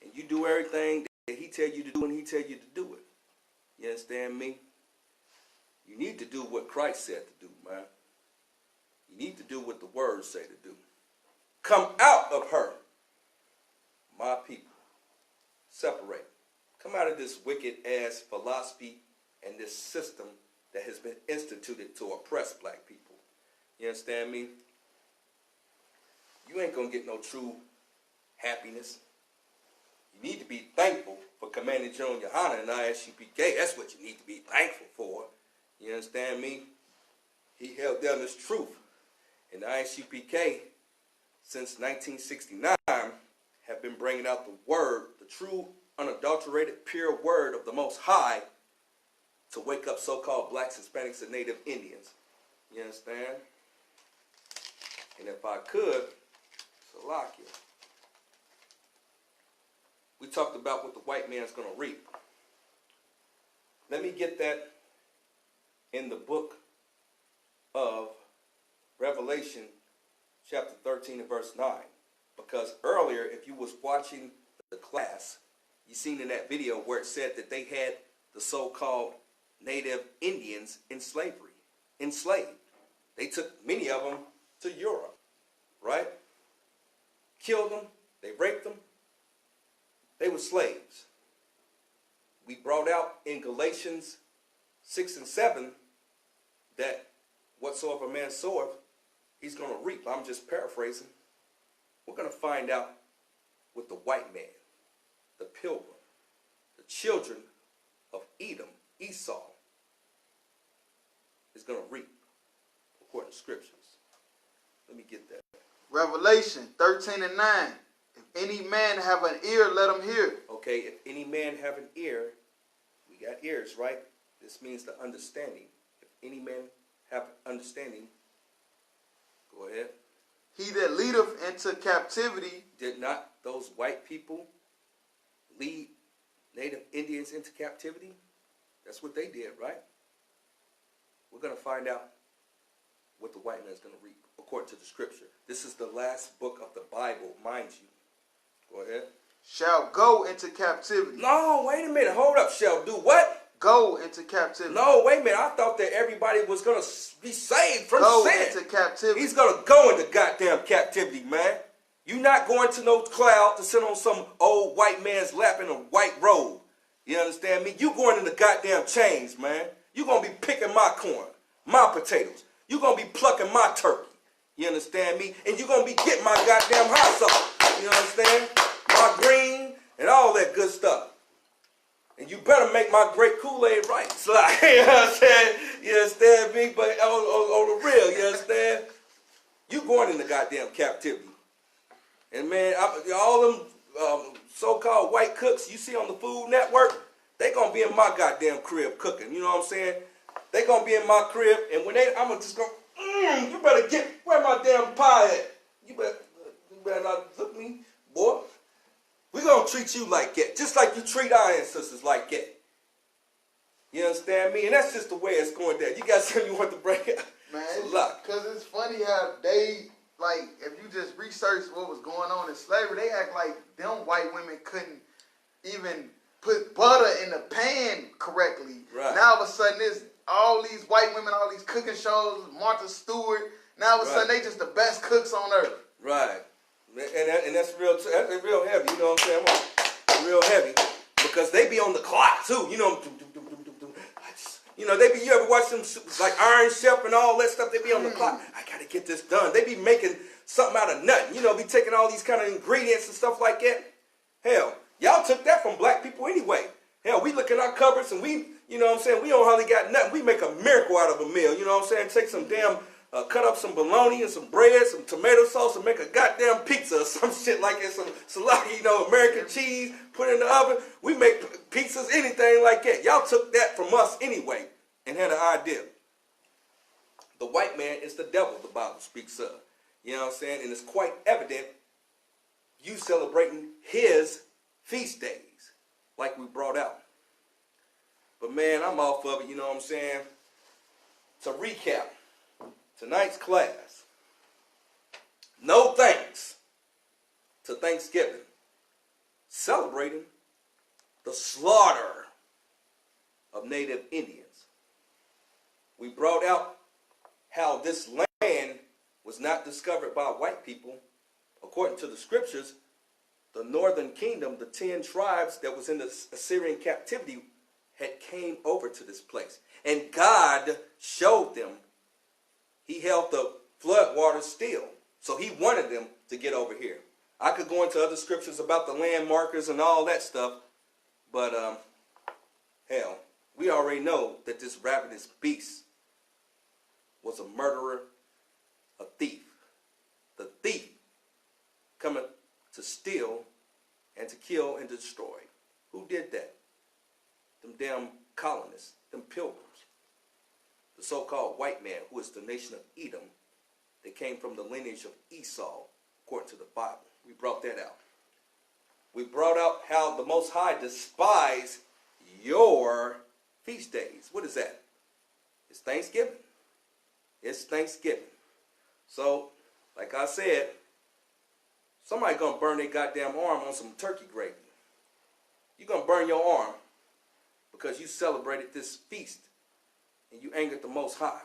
And you do everything that He tell you to do and He tell you to do it. You understand me? You need to do what Christ said to do, man. You need to do what the words say to do. Come out of her, my people. Separate. Come out of this wicked ass philosophy and this system that has been instituted to oppress black people. You understand me? You ain't gonna get no true happiness. You need to be thankful for Commander GEN.YAHANNA and I.S.U.P.K. That's what you need to be thankful for. You understand me? He held down this truth. And I.S.U.P.K. since 1969 have been bringing out the word, the true, unadulterated, pure word of the Most High to wake up so-called blacks, Hispanics, and Native Indians. You understand? And if I could, Salakia, we talked about what the white man's going to reap. Let me get that in the book of Revelation, chapter 13 and verse 9. Because earlier, if you was watching the class, you seen in that video where it said that they had the so-called native Indians in slavery, enslaved. They took many of them to Europe, right? Killed them, they raped them. They were slaves. We brought out in Galatians 6 and 7 that whatsoever man soweth, he's going to reap. I'm just paraphrasing. We're going to find out with the white man, the pilgrim, the children of Edom, Esau, is going to reap according to scriptures. Let me get that. Revelation 13 and 9. If any man have an ear, let him hear. Okay, if any man have an ear, we got ears, right? This means the understanding. If any man have understanding, go ahead. He that leadeth into captivity. Did not those white people lead native Indians into captivity? That's what they did, right? We're going to find out what the white man is going to reap according to the scripture. This is the last book of the Bible, mind you. Go ahead. Shall go into captivity. No, wait a minute. Hold up. Shall do what? Go into captivity. No, wait a minute. I thought that everybody was going to be saved from go sin. Into captivity. He's going to go into goddamn captivity, man. You're not going to no cloud to sit on some old white man's lap in a white robe. You understand me? You going into goddamn chains, man. You're going to be picking my corn, my potatoes. You're going to be plucking my turkey. You understand me? And you're going to be getting my goddamn hot sauce. You understand? My green and all that good stuff. And you better make my great Kool-Aid right. So, you know what I'm saying? You understand me? But on the real, you understand? You going into goddamn captivity. And man, all them so-called white cooks you see on the Food Network, they going to be in my goddamn crib cooking. You know what I'm saying? They going to be in my crib, and when I'm just going, you better get, where my damn pie at? You better not look me, boy. We're going to treat you like that, just like you treat our ancestors like that. You understand me? And that's just the way it's going down. You got something you want to bring up? Man, because it's funny how they, like, if you just research what was going on in slavery, they act like them white women couldn't even put butter in the pan correctly. Right. Now all of a sudden it's all these white women, all these cooking shows, Martha Stewart. Now all of a sudden they just the best cooks on earth. Right. And that's real heavy, you know what I'm saying? Real heavy. Because they be on the clock too, you know. You know, you ever watch them like Iron Chef and all that stuff, they be on the clock. I gotta get this done. They be making something out of nothing. You know, be taking all these kind of ingredients and stuff like that. Hell, y'all took that from black people anyway. Hell, we look in our cupboards and we, you know what I'm saying, we don't hardly got nothing. We make a miracle out of a meal, you know what I'm saying? Take some damn, cut up some bologna and some bread, some tomato sauce, and make a goddamn pizza or some shit like that. Some salami, you know, American cheese, put it in the oven. We make pizzas, anything like that. Y'all took that from us anyway and had an idea. The white man is the devil, the Bible speaks of. You know what I'm saying? And it's quite evident you celebrating his feast days, like we brought out. But man, I'm off of it, you know what I'm saying? To recap, tonight's class, no thanks to Thanksgiving, celebrating the slaughter of native Indians. We brought out how this land was not discovered by white people. According to the scriptures, the northern kingdom, the 10 tribes that was in the Assyrian captivity, had came over to this place. And God showed them. He held the flood waters still. So he wanted them to get over here. I could go into other scriptures about the land markers and all that stuff. But, hell, we already know that this ravenous beast was a murderer, a thief. The thief coming to steal and to kill and destroy. Who did that? Them damn colonists, them pilgrims. The so-called white man, who is the nation of Edom. They came from the lineage of Esau, according to the Bible. We brought that out. We brought out how how the Most High despised your feast days. What is that? It's Thanksgiving. It's Thanksgiving. So, like I said, somebody gonna burn their goddamn arm on some turkey gravy. You're gonna burn your arm because you celebrated this feast and you angered the Most High.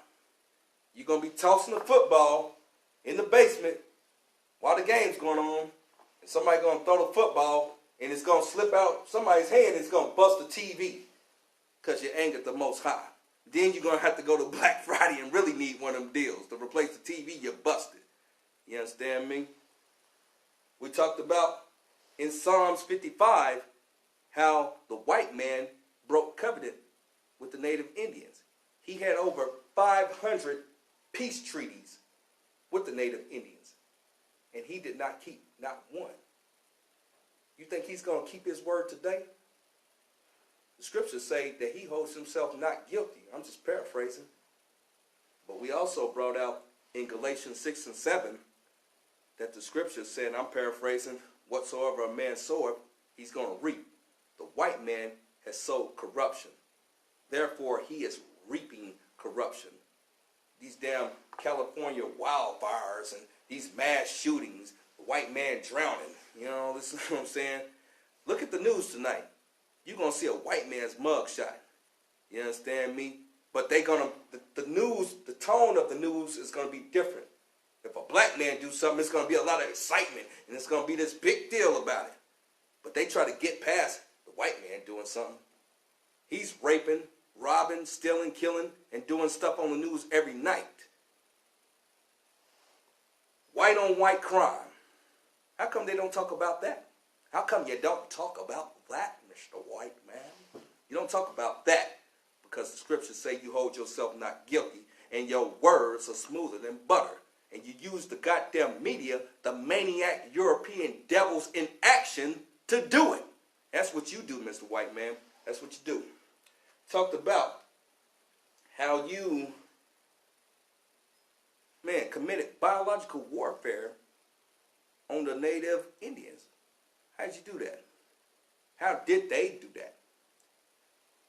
You're gonna be tossing the football in the basement while the game's going on, and somebody gonna throw the football and it's gonna slip out somebody's hand and it's gonna bust the TV because you angered the Most High. Then you're gonna have to go to Black Friday and really need one of them deals to replace the TV you busted. You understand me? We talked about in Psalms 55 how the white man broke covenant with the native Indians. He had over 500 peace treaties with the native Indians, and he did not keep not one. You think he's going to keep his word today? The scriptures say that he holds himself not guilty. I'm just paraphrasing. But we also brought out in Galatians 6 and 7 that the scriptures said, I'm paraphrasing, whatsoever a man soweth, he's going to reap. The white man has sowed corruption. Therefore, he is reaping corruption. These damn California wildfires and these mass shootings, the white man drowning. You know, this is what I'm saying. Look at the news tonight. You're going to see a white man's mugshot. You understand me? But they're going to, the news, the tone of the news is going to be different. If a black man do something, it's going to be a lot of excitement, and it's going to be this big deal about it. But they try to get past the white man doing something. He's raping, robbing, stealing, killing, and doing stuff on the news every night. White on white crime. How come they don't talk about that? How come you don't talk about that, Mr. White Man? You don't talk about that because the scriptures say you hold yourself not guilty and your words are smoother than butter. And you use the goddamn media, the maniac European devils in action to do it. That's what you do, Mr. White Man. That's what you do. Talked about how you, committed biological warfare on the native Indians. How did you do that? How did they do that?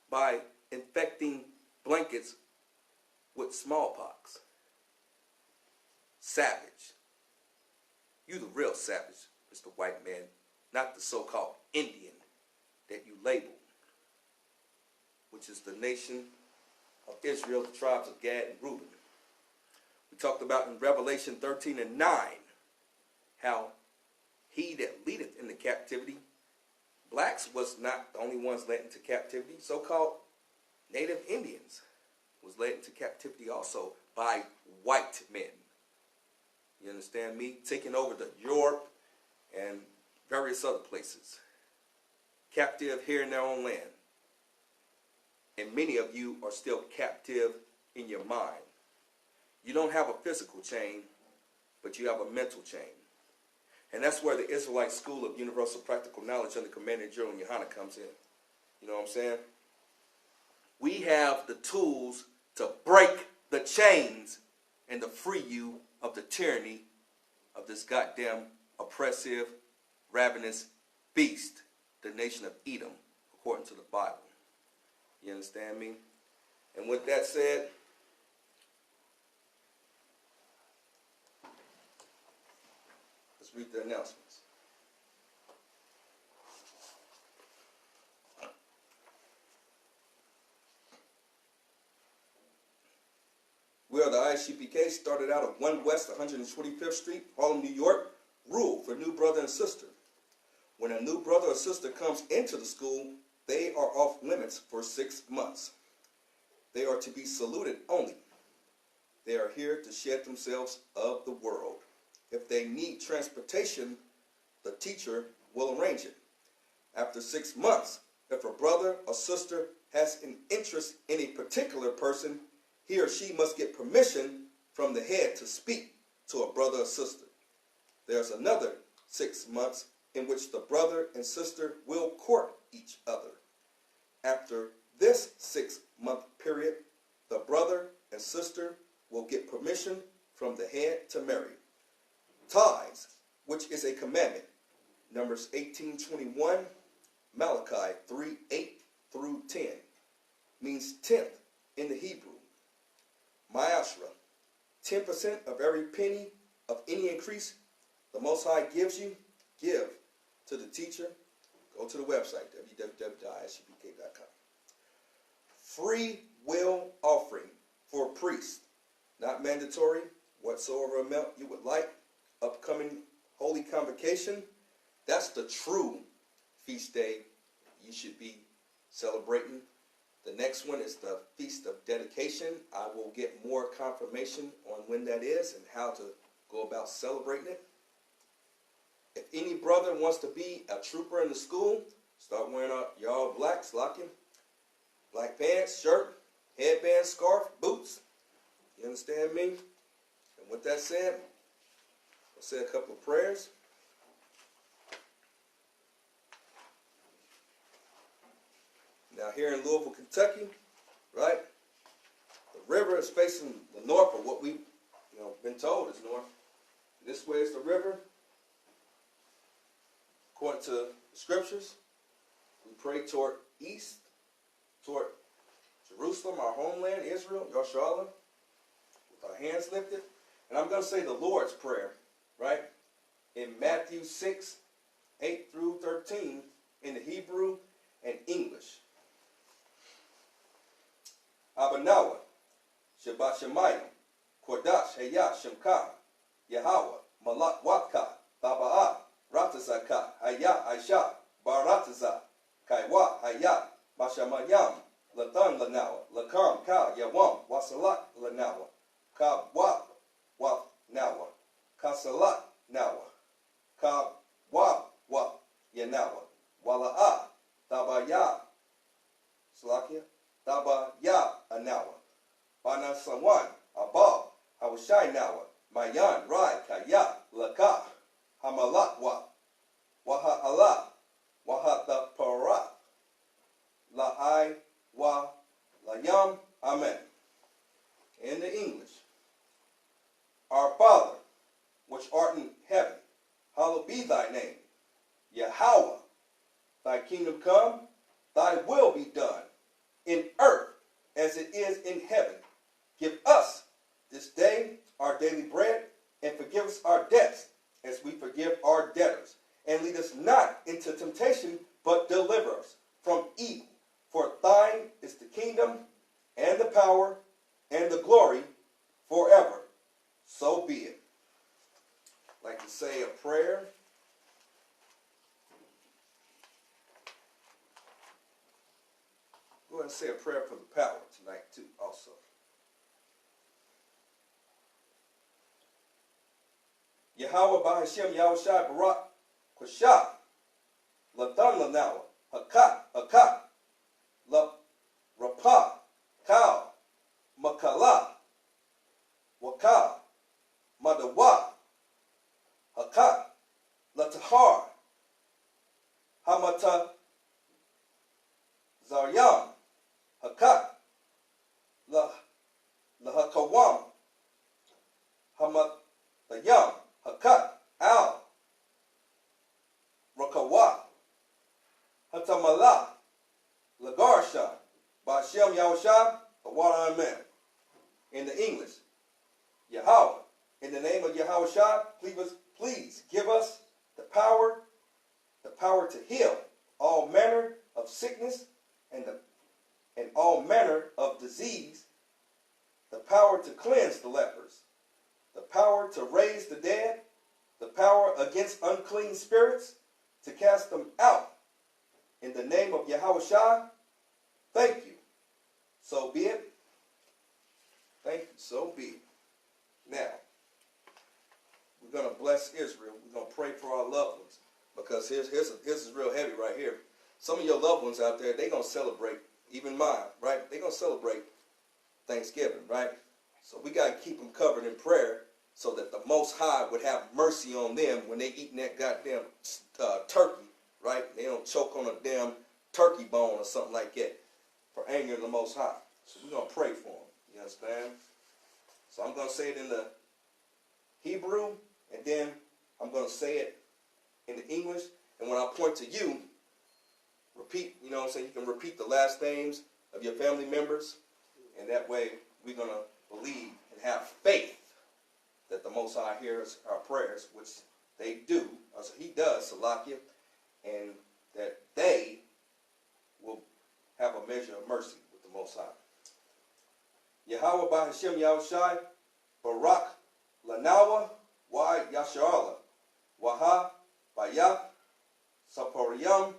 By infecting blankets with smallpox. Savage. You the real savage, Mr. White Man, not the so-called Indian that you labeled, which is the nation of Israel, the tribes of Gad and Reuben. We talked about in Revelation 13 and 9 how he that leadeth into captivity, blacks was not the only ones led into captivity. So-called native Indians was led into captivity also by white men. You understand me? Taking over the Europe and various other places. Captive here in their own land. And many of you are still captive in your mind. You don't have a physical chain, but you have a mental chain. And that's where the Israelite School of Universal Practical Knowledge under Commander General Yohanna comes in. You know what I'm saying? We have the tools to break the chains and to free you of the tyranny of this goddamn oppressive, ravenous beast, the nation of Edom, according to the Bible. You understand me? And with that said, let's read the announcements. We are the I.S.U.P.K, started out at 1 West 125th Street, Harlem, New York. Rule for new brother and sister. When a new brother or sister comes into the school, they are off limits for 6 months. They are to be saluted only. They are here to shed themselves of the world. If they need transportation, the teacher will arrange it. After 6 months, if a brother or sister has an interest in a particular person, he or she must get permission from the head to speak to a brother or sister. There's another 6 months in which the brother and sister will court each other. After this 6-month period, the brother and sister will get permission from the head to marry. Tithes, which is a commandment, Numbers 18:21, 10% of every penny of any increase the Most High gives you, give to the teacher. Go to the website, www.ISUPK.com. Free will offering for priests. Not mandatory. Whatsoever amount you would like. Upcoming Holy Convocation. That's the true feast day you should be celebrating. The next one is the Feast of Dedication. I will get more confirmation on when that is and how to go about celebrating it. If any brother wants to be a trooper in the school, start wearing y'all black, slocking, black pants, shirt, headband, scarf, boots. You understand me? And with that said, I'll say a couple of prayers. Now here in Louisville, Kentucky, right? The river is facing the north, or what we've been told is north. This way is the river. According to the scriptures, we pray toward east, toward Jerusalem, our homeland, Israel, Yahusha, with our hands lifted. And I'm going to say the Lord's Prayer, right? In Matthew 6, 8 through 13, in the Hebrew and English. Abanawa, Shabbat Shemayim, Kodash, Heya, Shemka, Yahweh, Malak Watka, Baba'ah, Ratazaka, Haya, Aisha, Barataza, Kaiwa, Haya, Mashamayam, Latan Lanawa, Lakam, Ka, Yawam, Wasalak Lanawa, Ka Wap, Wap Nawa, Kasalak Nawa, Ka Wap, Wap Yanawa, Wala'a, Tabaya, Slakia, Tabaya Anawa, Bana Sawan, Abab, Hawashai Nawa, Mayan, Rai, Kaya, Laka, Hamalat wa Waha Wahata Para La I wa Layam. Amen. In the English. Our Father, which art in heaven, hallowed be thy name. Yahweh, thy kingdom come, thy will be done, in earth as it is in heaven. Give us this day our daily bread, and forgive us our debts, as we forgive our debtors. And lead us not into temptation, but deliver us from evil. For thine is the kingdom, and the power, and the glory, forever. So be it. I'd like to say a prayer. Go ahead and say a prayer for the power tonight, too, also. Yahweh Bahashem Yahushai Barak Kwashah Ladan Lanawa Hakat La Rapa Kau Makala Waka Madawa Hakat Latahar Hamata Zaryam Hakat Lahakawam Hamat Yam Hakat Al Rakawa Hatamala Lagarsha Bashem Yahushua Awara Amen. In the English, Yahweh, in the name of Yahushua, please give us the power to heal all manner of sickness and all manner of disease, the power to cleanse the lepers, the power to raise the dead, the power against unclean spirits, to cast them out. In the name of Yahushua, thank you. So be it. Thank you. So be it. Now, we're going to bless Israel. We're going to pray for our loved ones. Because here's is real heavy right here. Some of your loved ones out there, they're going to celebrate, even mine, right? They're going to celebrate Thanksgiving, right? So we got to keep them covered in prayer so that the Most High would have mercy on them when they eating that goddamn turkey, right? They don't choke on a damn turkey bone or something like that for anger the Most High. So we're going to pray for them. You understand? So I'm going to say it in the Hebrew, and then I'm going to say it in the English. And when I point to you, repeat, you know what I'm saying? You can repeat the last names of your family members, and that way we're going to believe and have faith that the Most High hears our prayers, which they do, so he does, Salakia, and that they will have a measure of mercy with the Most High. Yahweh by Hashem Yahushai, Barak Lanawa, Wa Yasharala, Waha, Bayah, Saporiyam,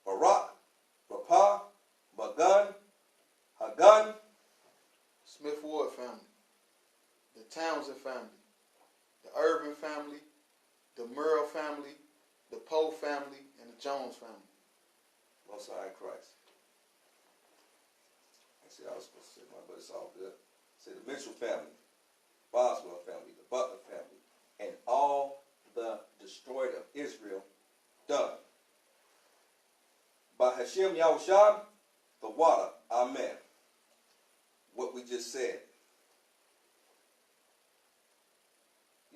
Barak, Rapah, Magan, Hagan, Smith Ward family, the Townsend family, the Irvin family, the Merle family, the Poe family, and the Jones family. Most High in Christ. Actually, I was supposed to say mine, but it's all good. Say the Mitchell family, Boswell family, the Butler family, and all the destroyed of Israel done. By Hashem Yahushua, the water, amen. What we just said.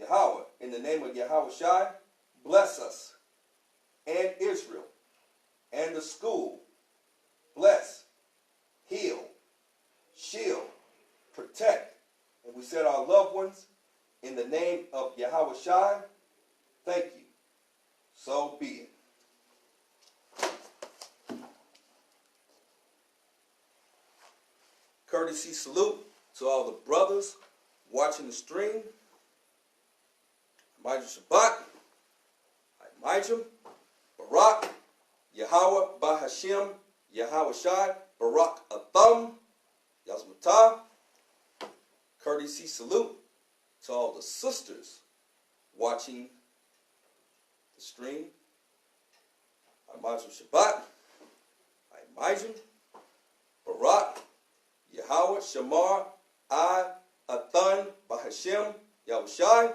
Yahweh, in the name of Yahushua, bless us and Israel and the school. Bless, heal, shield, protect. And we said our loved ones in the name of Yahushua. Thank you. So be it. Courtesy salute to all the brothers watching the stream. Major Shabbat, Major, Barak, Yahweh, Bahashim, Yahweh Shai, Barak Atham, Yazmatah. Courtesy salute to all the sisters watching the stream. Major Shabbat, Major, Barak, Yahweh, Shamar, Athan, Bahashim, Yahushai,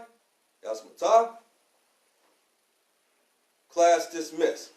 Yazmatah. Class dismissed.